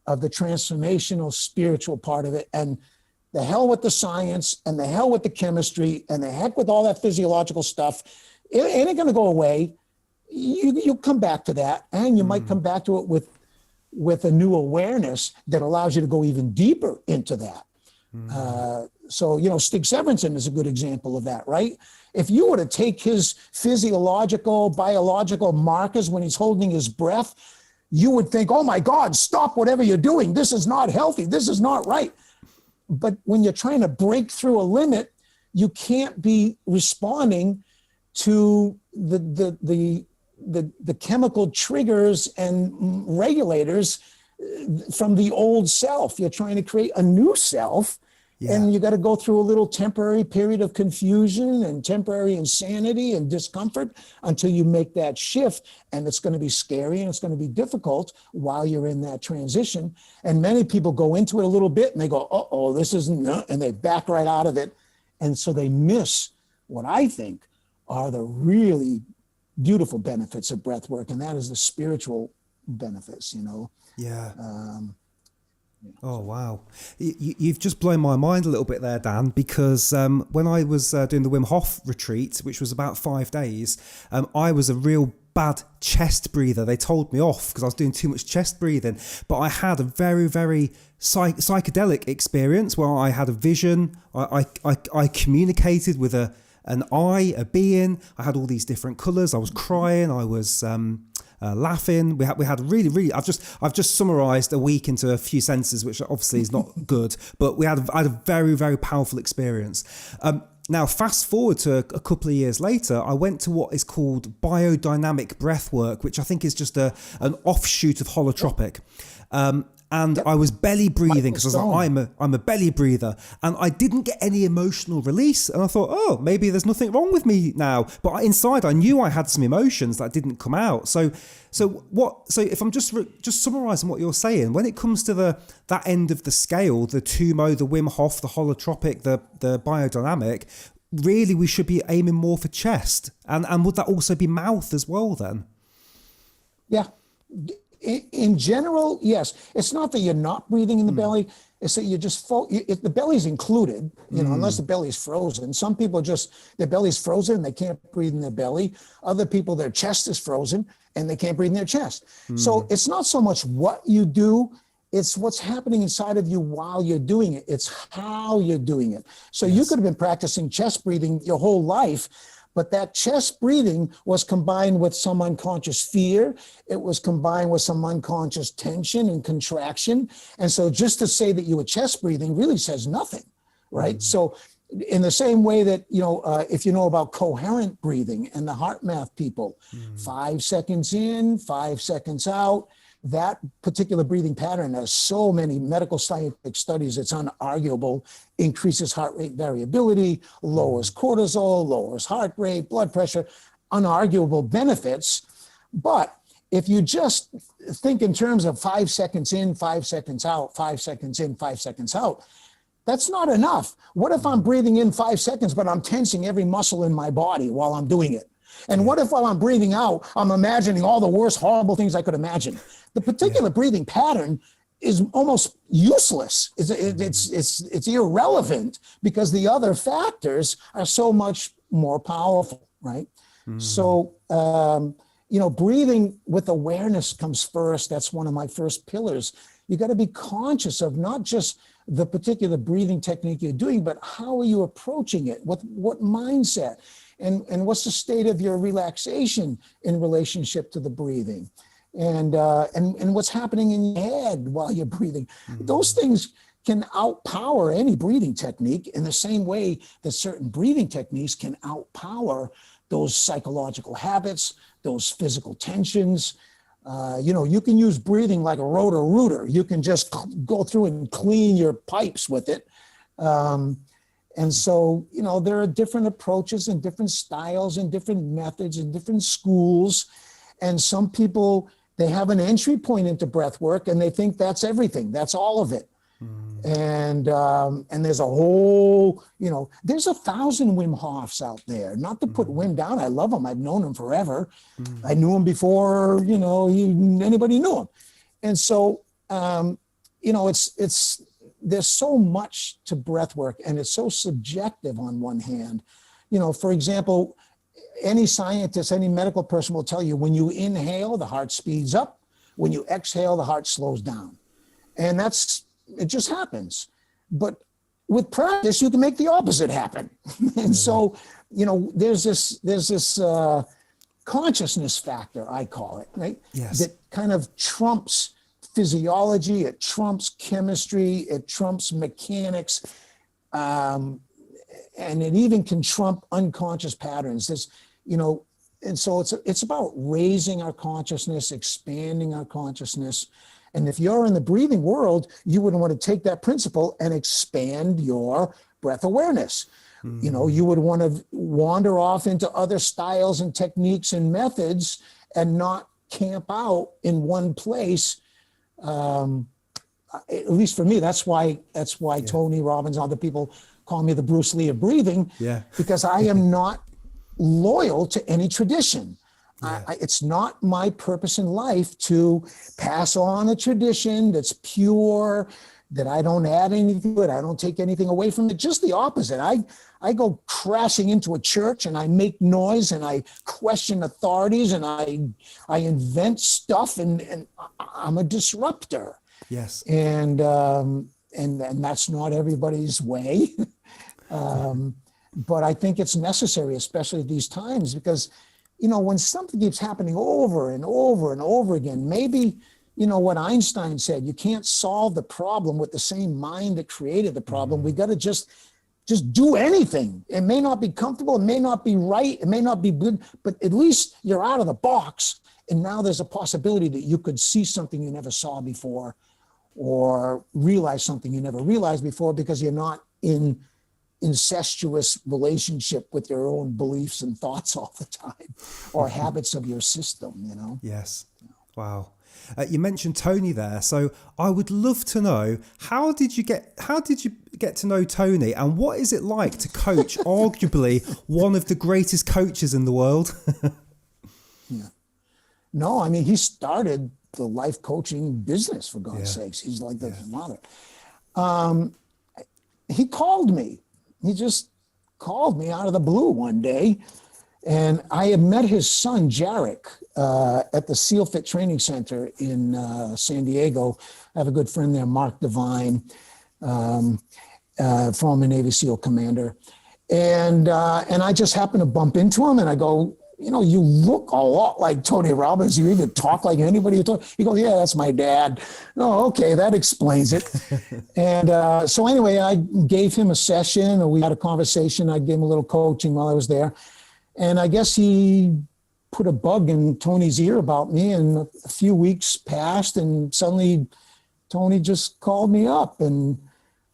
S1: of the transformational spiritual part of it. And the hell with the science, and the hell with the chemistry, and the heck with all that physiological stuff. It ain't going to go away. You come back to that, and you might come back to it with a new awareness that allows you to go even deeper into that. So, Stig Severinsen is a good example of that, right? If you were to take his physiological, biological markers when he's holding his breath, you would think, oh my God, stop whatever you're doing. This is not healthy. This is not right. But when you're trying to break through a limit, you can't be responding to the chemical triggers and regulators from the old self. You're trying to create a new self, and you got to go through a little temporary period of confusion and temporary insanity and discomfort until you make that shift. And it's going to be scary, and it's going to be difficult while you're in that transition. And many people go into it a little bit and they go, uh-oh, this isn't, and they back right out of it. And so they miss what I think are the really beautiful benefits of breath work, and that is the spiritual benefits,
S2: Yeah. Oh, wow. You've just blown my mind a little bit there, Dan, because when I was doing the Wim Hof retreat, which was about 5 days, I was a real bad chest breather. They told me off because I was doing too much chest breathing. But I had a very, very psychedelic experience where I had a vision. I communicated with an I, a being. I had all these different colours. I was crying. I was laughing. We had really. I've just summarised a week into a few sentences, which obviously is not good. But I had a very, very powerful experience. Now, fast forward to a couple of years later, I went to what is called biodynamic breathwork, which I think is just an offshoot of holotropic. And I was belly breathing because I was like, I'm a belly breather, and I didn't get any emotional release. And I thought, oh, maybe there's nothing wrong with me now. But inside, I knew I had some emotions that didn't come out. So if I'm just summarising what you're saying, when it comes to that end of the scale, the Tumo, the Wim Hof, the holotropic, the biodynamic, really we should be aiming more for chest. And would that also be mouth as well then?
S1: Yeah. In general, yes. It's not that you're not breathing in the belly. It's that you just if the belly's included, unless the belly's frozen. Some people their belly's frozen and they can't breathe in their belly. Other people, their chest is frozen and they can't breathe in their chest. So it's not so much what you do, it's what's happening inside of you while you're doing it. It's how you're doing it. So you could have been practicing chest breathing your whole life, but that chest breathing was combined with some unconscious fear. It was combined with some unconscious tension and contraction. And so just to say that you were chest breathing really says nothing, right? So in the same way that, if you know about coherent breathing and the heart math people, 5 seconds in, 5 seconds out, that particular breathing pattern has so many medical scientific studies, it's unarguable, increases heart rate variability, lowers cortisol, lowers heart rate, blood pressure, unarguable benefits. But if you just think in terms of 5 seconds in, 5 seconds out, 5 seconds in, 5 seconds out, That's not enough. What if I'm breathing in 5 seconds, but I'm tensing every muscle in my body while I'm doing it? And what if while I'm breathing out, I'm imagining all the worst, horrible things I could imagine? The particular breathing pattern is almost useless. It's irrelevant because the other factors are so much more powerful, right? So, breathing with awareness comes first. That's one of my first pillars. You got to be conscious of not just the particular breathing technique you're doing, but how are you approaching it? What mindset? And what's the state of your relaxation in relationship to the breathing? And what's happening in your head while you're breathing? Those things can outpower any breathing technique in the same way that certain breathing techniques can outpower those psychological habits, those physical tensions. You can use breathing like a rotor-rooter. You can just go through and clean your pipes with it. And so, there are different approaches and different styles and different methods and different schools. And some people, they have an entry point into breath work and they think that's everything. That's all of it. And there's a whole, there's 1,000 Wim Hofs out there. Not to put Wim down. I love him. I've known him forever. I knew him before, anybody knew him. And so, there's so much to breath work and it's so subjective on one hand. For example, any scientist, any medical person will tell you when you inhale, the heart speeds up. When you exhale, the heart slows down. And it just happens. But with practice, you can make the opposite happen. And so, there's this consciousness factor, I call it, right?
S2: Yes.
S1: That kind of trumps physiology, it trumps chemistry, it trumps mechanics, and it even can trump unconscious patterns. And so it's about raising our consciousness, expanding our consciousness. And if you're in the breathing world, you would want to take that principle and expand your breath awareness. You would want to wander off into other styles and techniques and methods and not camp out in one place. At least for me, that's why Tony Robbins and other people call me the Bruce Lee of breathing, because I am not loyal to any tradition. It's not my purpose in life to pass on a tradition that's pure, that I don't add anything to it. I don't take anything away from it. Just the opposite. I go crashing into a church and I make noise and I question authorities and I invent stuff and I'm a disruptor.
S2: Yes.
S1: And that's not everybody's way. But I think it's necessary, especially at these times, because, when something keeps happening over and over and over again, maybe, what Einstein said, you can't solve the problem with the same mind that created the problem. We got to just do anything. It may not be comfortable. It may not be right. It may not be good, but at least you're out of the box. And now there's a possibility that you could see something you never saw before or realize something you never realized before because you're not in incestuous relationship with your own beliefs and thoughts all the time or habits of your system,
S2: Yes. Wow. You mentioned Tony there, so I would love to know how did you get to know Tony, and what is it like to coach arguably one of the greatest coaches in the world?
S1: No, he started the life coaching business, for God's sakes. He's like the father. He called me. He just called me out of the blue one day. And I had met his son, Jarek, at the SEAL Fit Training Center in San Diego. I have a good friend there, Mark Devine, former Navy SEAL commander. And I just happened to bump into him and I go, you look a lot like Tony Robbins. You even talk like anybody you talk. He goes, yeah, that's my dad. Oh, okay, that explains it. And so anyway, I gave him a session, or we had a conversation. I gave him a little coaching while I was there. And I guess he put a bug in Tony's ear about me, and a few weeks passed and suddenly Tony just called me up, and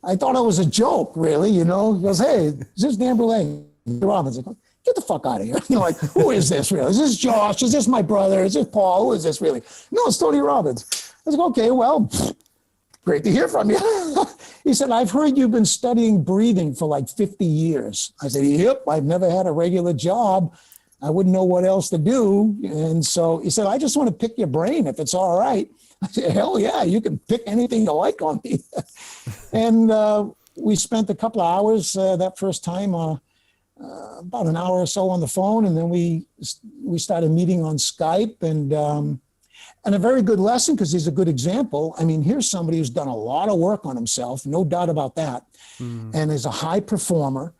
S1: I thought it was a joke, really, He goes, hey, is this Dan Brulé? Robbins. I go, get the fuck out of here. Like, who is this really? Is this Josh? Is this my brother? Is this Paul? Who is this really? No, it's Tony Robbins. I was like, okay, well, Great to hear from you. He said, I've heard you've been studying breathing for like 50 years. I said, yep, I've never had a regular job. I wouldn't know what else to do. And so he said, I just want to pick your brain if it's all right. I said, hell yeah, you can pick anything you like on me. And we spent a couple of hours that first time, about an hour or so on the phone. And then we started meeting on Skype, and a very good lesson because he's a good example. I mean, here's somebody who's done a lot of work on himself, no doubt about that, and is a high performer.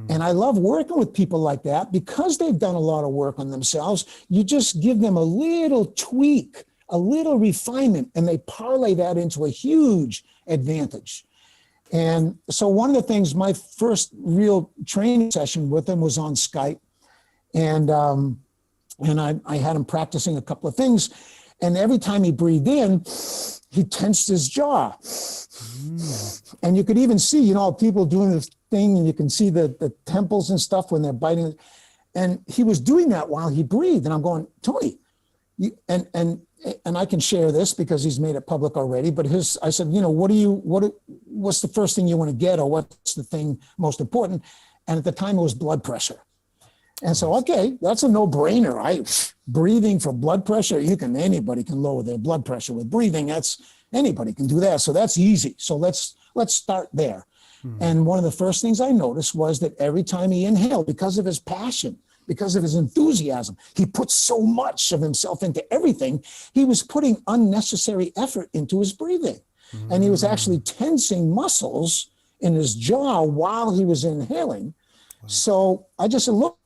S1: And I love working with people like that because they've done a lot of work on themselves. You just give them a little tweak, a little refinement, and they parlay that into a huge advantage. And so one of the things, my first real training session with him was on Skype. And I had him practicing a couple of things. And every time he breathed in, he tensed his jaw. And you could even see, you know, people doing this thing, and you can see the temples and stuff when they're biting. And he was doing that while he breathed. And I'm going, Tony, and I can share this because he's made it public already, but I said, you know, what's the first thing you want to get, or what's the thing most important? And at the time it was blood pressure. And so, okay, that's a no-brainer. Breathing for blood pressure, anybody can lower their blood pressure with breathing. Anybody can do that. So that's easy. So let's start there. And one of the first things I noticed was that every time he inhaled, because of his passion, because of his enthusiasm, he put so much of himself into everything, he was putting unnecessary effort into his breathing. And he was actually tensing muscles in his jaw while he was inhaling. So I just said, look,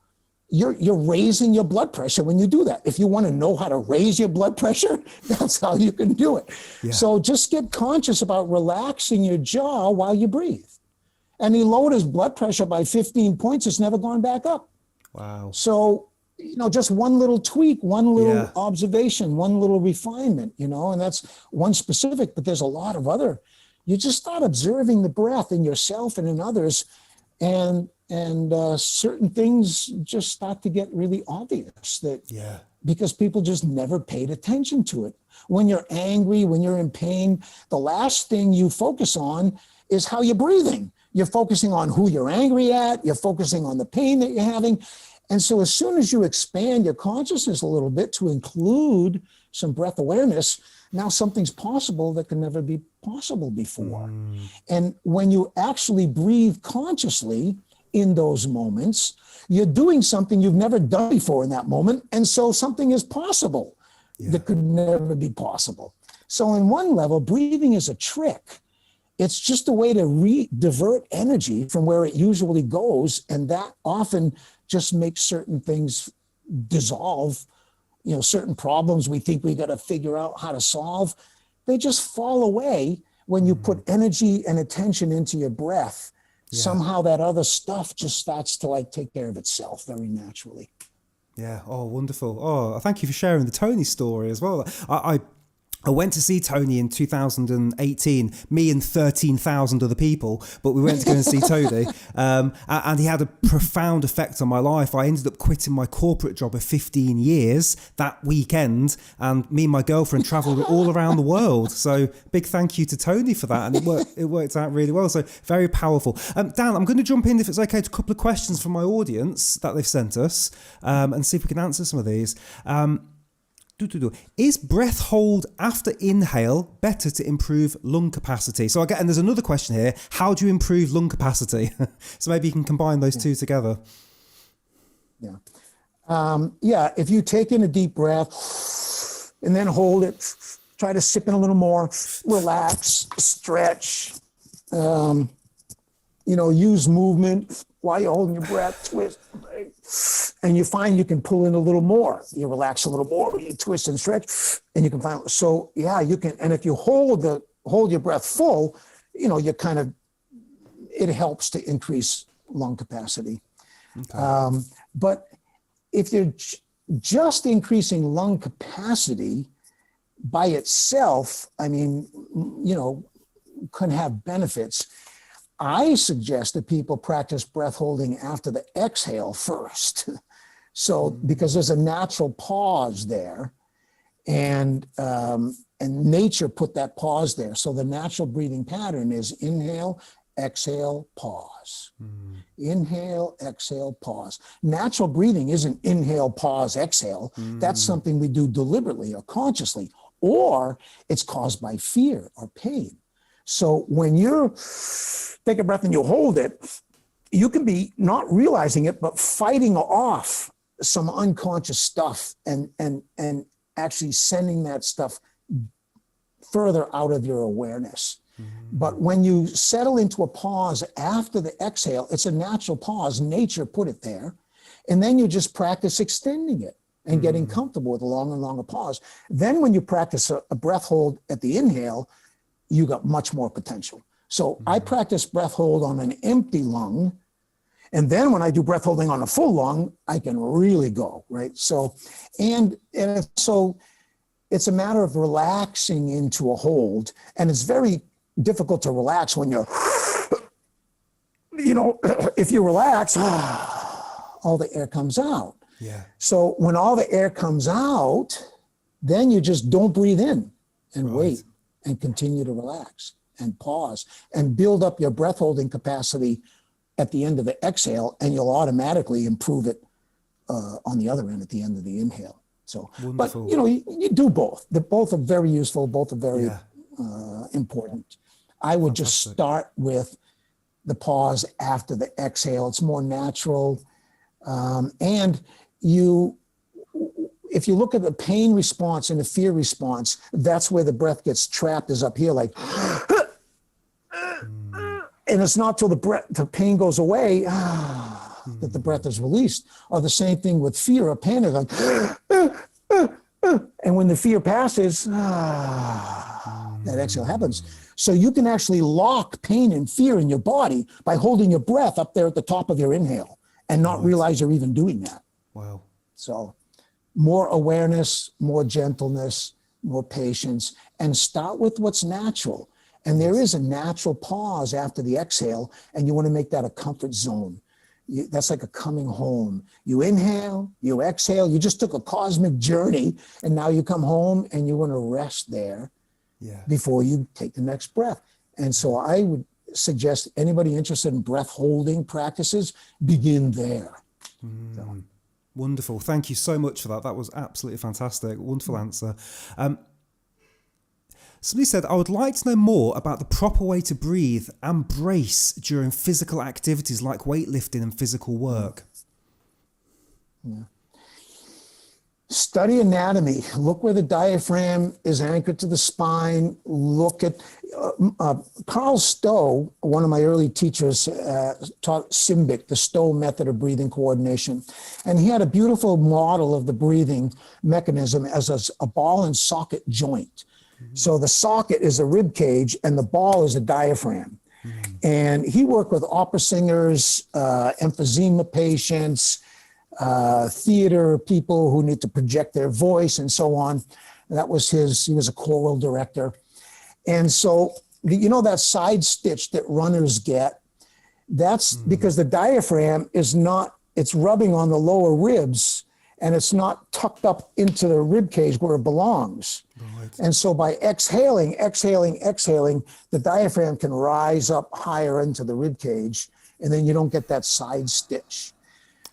S1: you're raising your blood pressure when you do that. If you want to know how to raise your blood pressure, that's how you can do it. Yeah. So just get conscious about relaxing your jaw while you breathe. And he lowered his blood pressure by 15 points. It's never gone back up.
S2: Wow.
S1: So, you know, just one little tweak, one little observation, one little refinement, you know, and that's one specific, but there's a lot of other. You just start observing the breath in yourself and in others, and certain things just start to get really obvious because people just never paid attention to it. When you're angry, when you're in pain, the last thing you focus on is how you're breathing. You're focusing on who you're angry at. You're focusing on the pain that you're having. And so as soon as you expand your consciousness a little bit to include some breath awareness, now something's possible that could never be possible before. And when you actually breathe consciously in those moments, you're doing something you've never done before in that moment. And so something is possible that could never be possible. So in one level, breathing is a trick. It's just a way to divert energy from where it usually goes. And that often just makes certain things dissolve. You know, certain problems we think we got to figure out how to solve, they just fall away when you put energy and attention into your breath. Somehow that other stuff just starts to like take care of itself very naturally.
S2: Yeah. Oh, wonderful. Oh, thank you for sharing the Tony story as well. I went to see Tony in 2018, me and 13,000 other people, but we went to go and see Tony. And he had a profound effect on my life. I ended up quitting my corporate job of 15 years that weekend, and me and my girlfriend traveled all around the world. So big thank you to Tony for that. And it worked out really well. So very powerful. Dan, I'm going to jump in, if it's okay, to a couple of questions from my audience that they've sent us, and see if we can answer some of these. Is breath hold after inhale better to improve lung capacity? So and there's another question here. How do you improve lung capacity? So maybe you can combine those two together.
S1: If you take in a deep breath and then hold it, try to sip in a little more, relax, stretch, use movement while you're holding your breath, twist, and you find you can pull in a little more. You relax a little more, you twist and stretch, and you can find. So you can. And if you hold your breath full, it helps to increase lung capacity. Okay. But if you're just increasing lung capacity by itself, can have benefits. I suggest that people practice breath holding after the exhale first. So, because there's a natural pause there. And nature put that pause there. So the natural breathing pattern is inhale, exhale, pause. Inhale, exhale, pause. Natural breathing isn't inhale, pause, exhale. That's something we do deliberately or consciously, or it's caused by fear or pain. So when you take a breath and you hold it, you can be not realizing it, but fighting off some unconscious stuff and actually sending that stuff further out of your awareness. But when you settle into a pause after the exhale, it's a natural pause. Nature put it there. And then you just practice extending it and getting comfortable with a longer and longer pause. Then when you practice a breath hold at the inhale, you got much more potential. So I practice breath hold on an empty lung. And then when I do breath holding on a full lung, I can really go, right? So, so it's a matter of relaxing into a hold. And it's very difficult to relax when you're, if you relax, all the air comes out.
S2: Yeah.
S1: So when all the air comes out, then you just don't breathe in and wait and continue to relax and pause and build up your breath holding capacity at the end of the exhale, and you'll automatically improve it on the other end at the end of the inhale. So, wonderful. But you do both. They're both are very useful. Both are very important. I would just start with the pause after the exhale. It's more natural. And if you look at the pain response and the fear response, that's where the breath gets trapped, is up here, like, and it's not till the pain goes away that the breath is released. Or the same thing with fear or panic, like, and when the fear passes, that exhale happens. So you can actually lock pain and fear in your body by holding your breath up there at the top of your inhale and not realize you're even doing that.
S2: Wow.
S1: So more awareness, more gentleness, more patience, and start with what's natural. And there is a natural pause after the exhale, and you want to make that a comfort zone. That's like a coming home. You inhale, you exhale, you just took a cosmic journey, and now you come home and you want to rest there before you take the next breath. And so I would suggest anybody interested in breath holding practices, begin there. So.
S2: Wonderful. Thank you so much for that. That was absolutely fantastic. Wonderful answer. Somebody said, I would like to know more about the proper way to breathe and brace during physical activities like weightlifting and physical work.
S1: Yeah. Study anatomy. Look where the diaphragm is anchored to the spine. Look at Carl Stowe, one of my early teachers, taught Simbic, the Stowe method of breathing coordination. And he had a beautiful model of the breathing mechanism as a ball and socket joint. So the socket is a rib cage and the ball is a diaphragm. And he worked with opera singers, emphysema patients, theater people who need to project their voice and so on. That was he was a choral director. And so, that side stitch that runners get, that's because the diaphragm it's rubbing on the lower ribs and it's not tucked up into the rib cage where it belongs. Right. And so by exhaling, the diaphragm can rise up higher into the rib cage, and then you don't get that side stitch.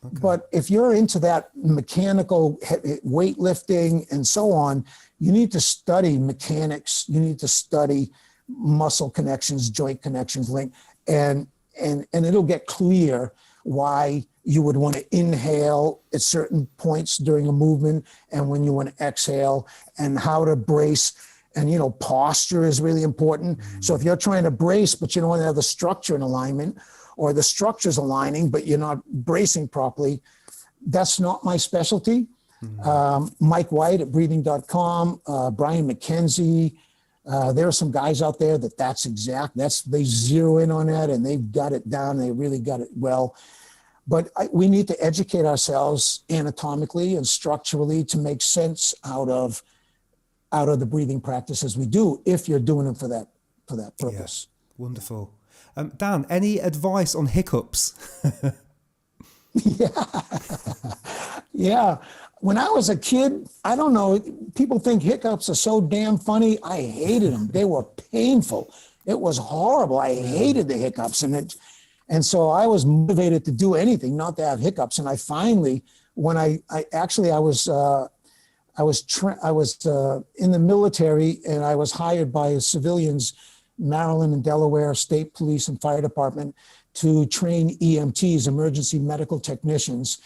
S1: Okay. But if you're into that mechanical weightlifting and so on, you need to study mechanics. You need to study muscle connections, joint connections, and it'll get clear why you would want to inhale at certain points during a movement and when you want to exhale, and how to brace. And, posture is really important. So if you're trying to brace, but you don't want to have the structure in alignment, or the structure's aligning, but you're not bracing properly, that's not my specialty. Mike White at breathing.com, Brian McKenzie, there are some guys out there they zero in on that and they've got it down. They really got it well. But we need to educate ourselves anatomically and structurally to make sense out of the breathing practices we do, if you're doing them for that purpose.
S2: Yeah. Wonderful. Dan, any advice on hiccups?
S1: Yeah. When I was a kid, I don't know, people think hiccups are so damn funny. I hated them. They were painful. It was horrible. I hated the hiccups. And so I was motivated to do anything, not to have hiccups. And I finally, when I was in the military, and I was hired by civilians, Maryland and Delaware State Police and Fire Department, to train EMTs, emergency medical technicians.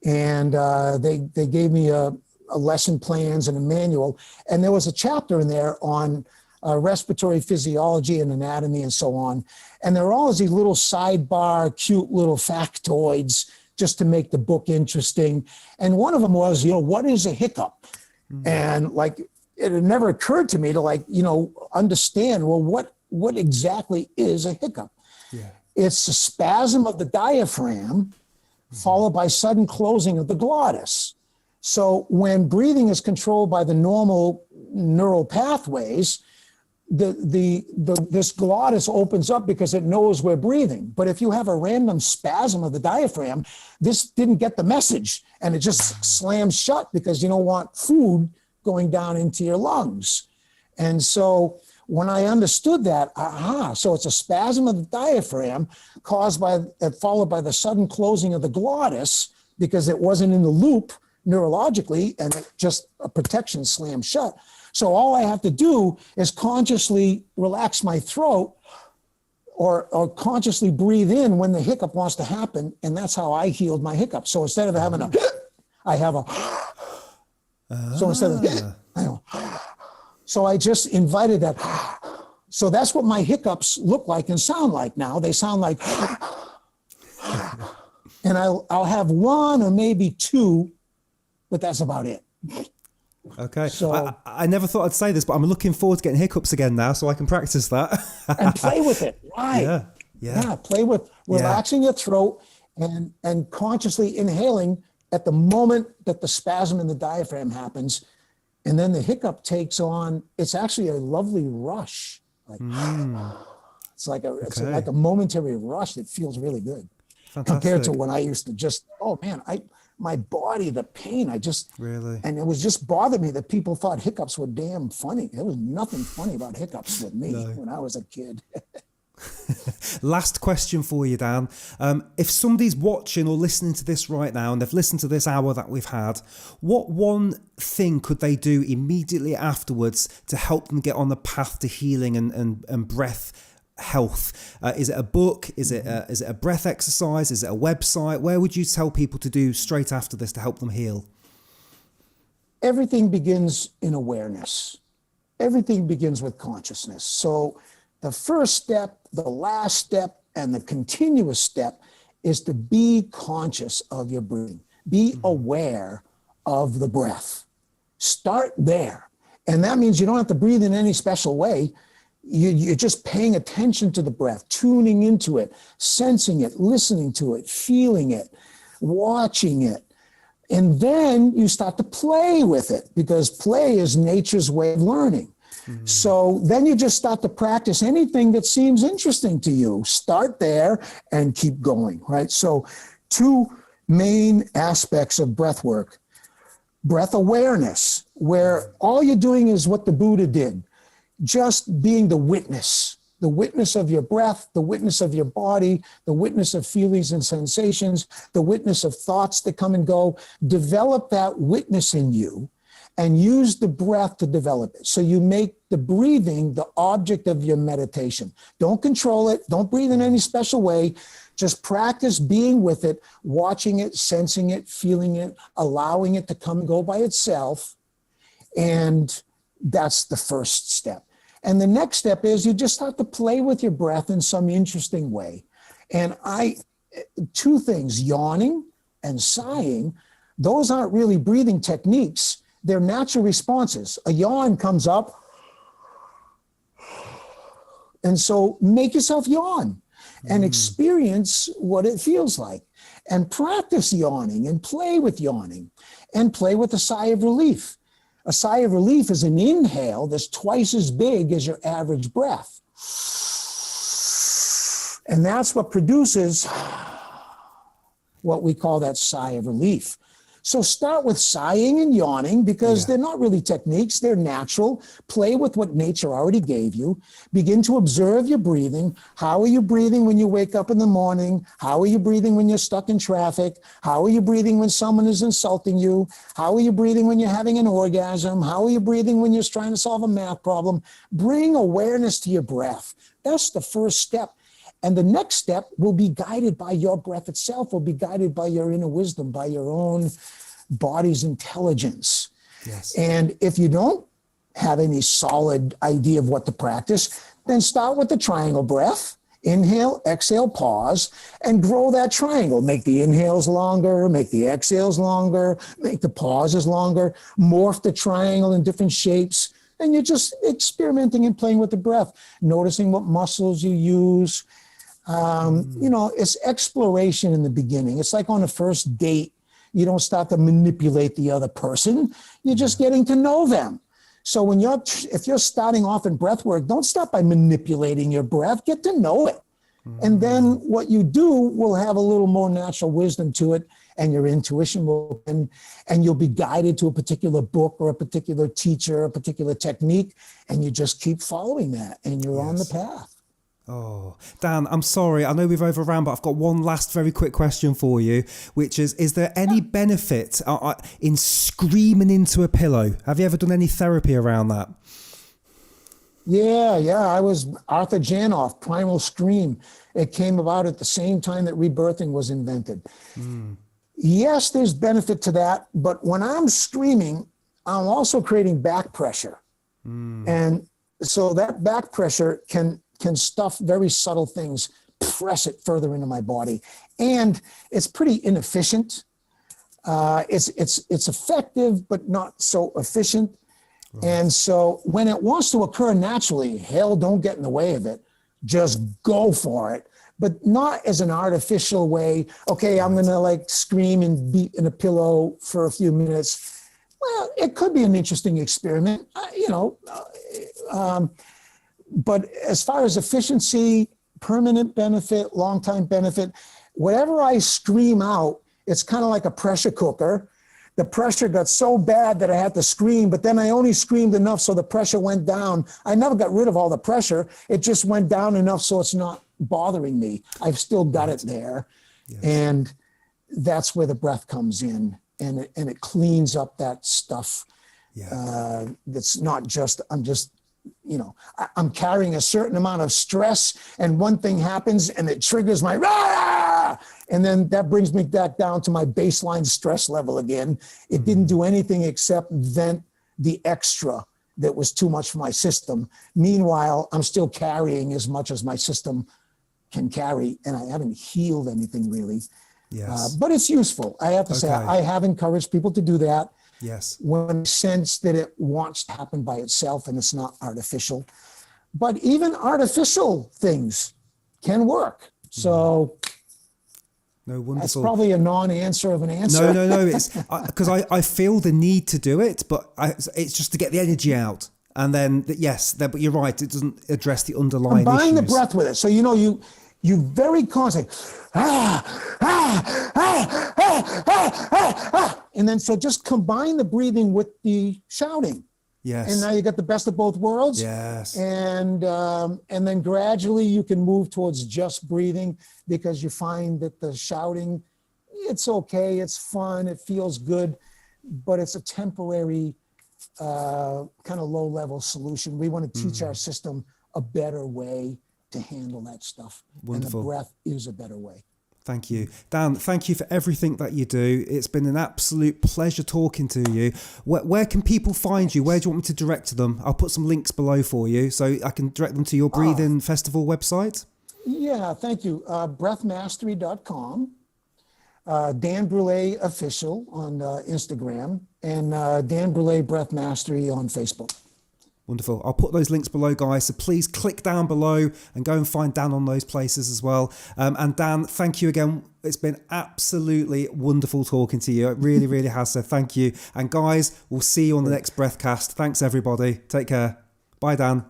S1: And they gave me a lesson plans and a manual. And there was a chapter in there on respiratory physiology and anatomy and so on. And there were all these little sidebar, cute little factoids just to make the book interesting. And one of them was, what is a hiccup? Mm-hmm. And like, it had never occurred to me to understand, well, what exactly is a hiccup? Yeah. It's a spasm of the diaphragm followed by sudden closing of the glottis. So when breathing is controlled by the normal neural pathways, this glottis opens up because it knows we're breathing. But if you have a random spasm of the diaphragm, this didn't get the message, and it just slams shut because you don't want food going down into your lungs. And so when I understood that, so it's a spasm of the diaphragm followed by the sudden closing of the glottis because it wasn't in the loop neurologically, and it just a protection slammed shut. So all I have to do is consciously relax my throat or consciously breathe in when the hiccup wants to happen. And that's how I healed my hiccup. So instead of having I have a, so instead of, so I just invited that. So that's what my hiccups look like and sound like now. They sound like, and I'll have one or maybe two, but that's about it.
S2: Okay. So I never thought I'd say this, but I'm looking forward to getting hiccups again now so I can practice that.
S1: And play with it. Right. Yeah. Play with relaxing your throat and consciously inhaling at the moment that the spasm in the diaphragm happens. And then the hiccup takes on, it's actually a lovely rush. It's like a momentary rush that feels really good. Fantastic. Compared to when I used to just, my body, the pain, and it was just bothered me that people thought hiccups were damn funny. There was nothing funny about hiccups with me when I was a kid.
S2: Last question for you, Dan. If somebody's watching or listening to this right now and they've listened to this hour that we've had, what one thing could they do immediately afterwards to help them get on the path to healing and breath health? Is it a book? Is it a breath exercise? Is it a website? Where would you tell people to do straight after this to help them heal?
S1: Everything begins in awareness. Everything begins with consciousness. So the first step, the last step, and the continuous step is to be conscious of your breathing. Be aware of the breath. Start there. And that means you don't have to breathe in any special way. You're just paying attention to the breath, tuning into it, sensing it, listening to it, feeling it, watching it. And then you start to play with it because play is nature's way of learning. Mm-hmm. So then you just start to practice anything that seems interesting to you. Start there and keep going, right? So two main aspects of breath work. Breath awareness, where all you're doing is what the Buddha did. Just being the witness of your breath, the witness of your body, the witness of feelings and sensations, the witness of thoughts that come and go. Develop that witness in you and use the breath to develop it. So you make the breathing the object of your meditation. Don't control it. Don't breathe in any special way. Just practice being with it, watching it, sensing it, feeling it, allowing it to come and go by itself. And that's the first step. And the next step is you just start to play with your breath in some interesting way. And two things, yawning and sighing, those aren't really breathing techniques. They're natural responses. A yawn comes up. And so make yourself yawn and experience what it feels like. And practice yawning and play with yawning and play with a sigh of relief. A sigh of relief is an inhale that's twice as big as your average breath. And that's what produces what we call that sigh of relief. So start with sighing and yawning because
S2: Yeah.
S1: they're not really techniques. They're natural. Play with what nature already gave you. Begin to observe your breathing. How are you breathing when you wake up in the morning? How are you breathing when you're stuck in traffic? How are you breathing when someone is insulting you? How are you breathing when you're having an orgasm? How are you breathing when you're trying to solve a math problem? Bring awareness to your breath. That's the first step. And the next step will be guided by your breath itself, will be guided by your inner wisdom, by your own body's intelligence.
S2: Yes.
S1: And if you don't have any solid idea of what to practice, then start with the triangle breath. Inhale, exhale, pause, and grow that triangle. Make the inhales longer, make the exhales longer, make the pauses longer, morph the triangle in different shapes. And you're just experimenting and playing with the breath, noticing what muscles you use. It's exploration in the beginning. It's like on a first date. You don't start to manipulate the other person. You're just getting to know them. So if you're starting off in breath work, don't start by manipulating your breath. Get to know it. And then what you do will have a little more natural wisdom to it, and your intuition will, and you'll be guided to a particular book or a particular teacher, a particular technique, and you just keep following that, and you're on the path.
S2: Oh, Dan, I'm sorry. I know we've overrun, but I've got one last very quick question for you, which is there any benefit in screaming into a pillow? Have you ever done any therapy around that?
S1: Yeah. I was Arthur Janoff, Primal Scream. It came about at the same time that Rebirthing was invented. Yes, there's benefit to that, but when I'm screaming, I'm also creating back pressure. And so that back pressure can stuff very subtle things, press it further into my body. And it's pretty inefficient. It's effective, but not so efficient. Right. And so when it wants to occur naturally, hell, don't get in the way of it. Just go for it, but not as an artificial way. Okay, I'm going to scream and beat in a pillow for a few minutes. Well, it could be an interesting experiment, but as far as efficiency, permanent benefit, long-time benefit, whatever I scream out, it's kind of like a pressure cooker. The pressure got so bad that I had to scream, but then I only screamed enough so the pressure went down. I never got rid of all the pressure. It just went down enough so it's not bothering me. I've still got it there. Yes. And that's where the breath comes in, and it cleans up that stuff. Yeah. That's not just, I'm carrying a certain amount of stress, and one thing happens and it triggers my rah! And then that brings me back down to my baseline stress level again. It didn't do anything except vent the extra that was too much for my system. Meanwhile, I'm still carrying as much as my system can carry, and I haven't healed anything really. Yes. But it's useful. I have to say, I have encouraged people to do that. Yes. When I sense that it wants to happen by itself and it's not artificial. But even artificial things can work. So wonderful. That's probably a non-answer of an answer.
S2: No. It's because I feel the need to do it, but it's just to get the energy out. And then, but you're right. It doesn't address the underlying issues.
S1: Combine the breath with it. So, you very constantly, and then so just combine the breathing with the shouting. Yes. And now you got the best of both worlds. Yes. And then gradually you can move towards just breathing, because you find that the shouting, it's okay, it's fun, it feels good, but it's a temporary kind of low-level solution. We want to teach our system a better way to handle that stuff. Wonderful. And the breath is a better way.
S2: Thank you. Dan, thank you for everything that you do. It's been an absolute pleasure talking to you. Where can people find you? Where do you want me to direct to them? I'll put some links below for you so I can direct them to your Breathing Festival website.
S1: Yeah, thank you. Breathmastery.com, Dan Brulé Official on Instagram, and Dan Brulé Breath Mastery on Facebook.
S2: Wonderful. I'll put those links below, guys. So please click down below and go and find Dan on those places as well. And Dan, thank you again. It's been absolutely wonderful talking to you. It really, really has. So thank you. And guys, we'll see you on the next Breathcast. Thanks, everybody. Take care. Bye, Dan.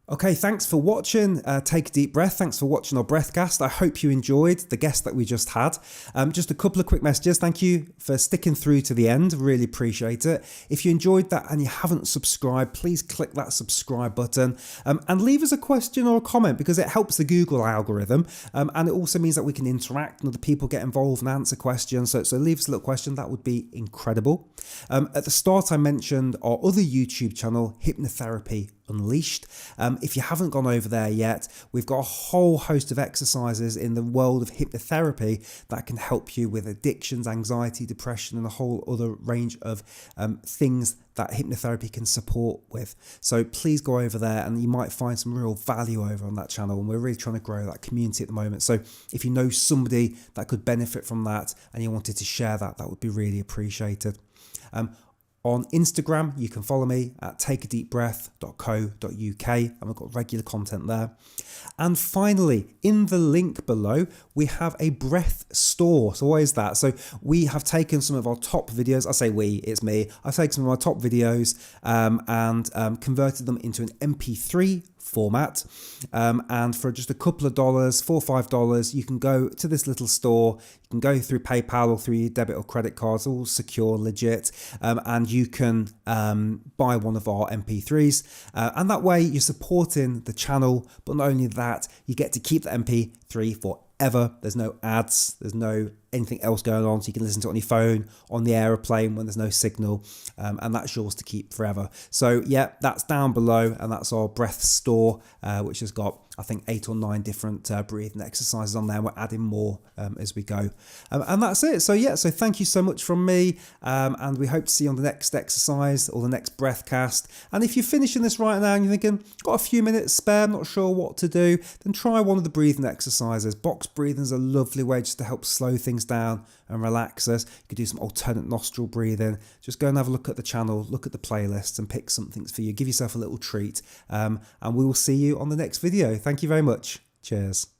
S2: Okay, thanks for watching. Take a deep breath. Thanks for watching our breathcast. I hope you enjoyed the guest that we just had. Just a couple of quick messages. Thank you for sticking through to the end. Really appreciate it. If you enjoyed that and you haven't subscribed, please click that subscribe button and leave us a question or a comment, because it helps the Google algorithm, and it also means that we can interact and other people get involved and answer questions. So leave us a little question. That would be incredible. At the start, I mentioned our other YouTube channel, Hypnotherapy Unleashed. If you haven't gone over there yet, we've got a whole host of exercises in the world of hypnotherapy that can help you with addictions, anxiety, depression, and a whole other range of things that hypnotherapy can support with. So please go over there and you might find some real value over on that channel. And we're really trying to grow that community at the moment. So if you know somebody that could benefit from that and you wanted to share that, that would be really appreciated. On Instagram, you can follow me at takeadeepbreath.co.uk, and we've got regular content there. And finally, in the link below, we have a breath store. So what is that? So we have taken some of our top videos. I say we, it's me. I've taken some of our top videos and converted them into an MP3 format, and for just a couple of dollars, $4 or $5, you can go to this little store. You can go through PayPal or through your debit or credit cards, all secure, legit, and you can buy one of our MP3s, and that way you're supporting the channel. But not only that, you get to keep the MP3 forever. There's no ads, there's no anything else going on, so you can listen to it on your phone, on the aeroplane when there's no signal, and that's yours to keep forever. So yeah, that's down below, and that's our breath store, which has got, I think, 8 or 9 different breathing exercises on there. We're adding more as we go, and that's it. So yeah, so thank you so much from me, and we hope to see you on the next exercise or the next breathcast. And if you're finishing this right now and you're thinking, got a few minutes spare, I'm not sure what to do, then try one of the breathing exercises. Box breathing is a lovely way just to help slow things down and relax us. You could do some alternate nostril breathing. Just go and have a look at the channel, look at the playlists, and pick something for you. Give yourself a little treat, and we will see you on the next video. Thank you very much. Cheers.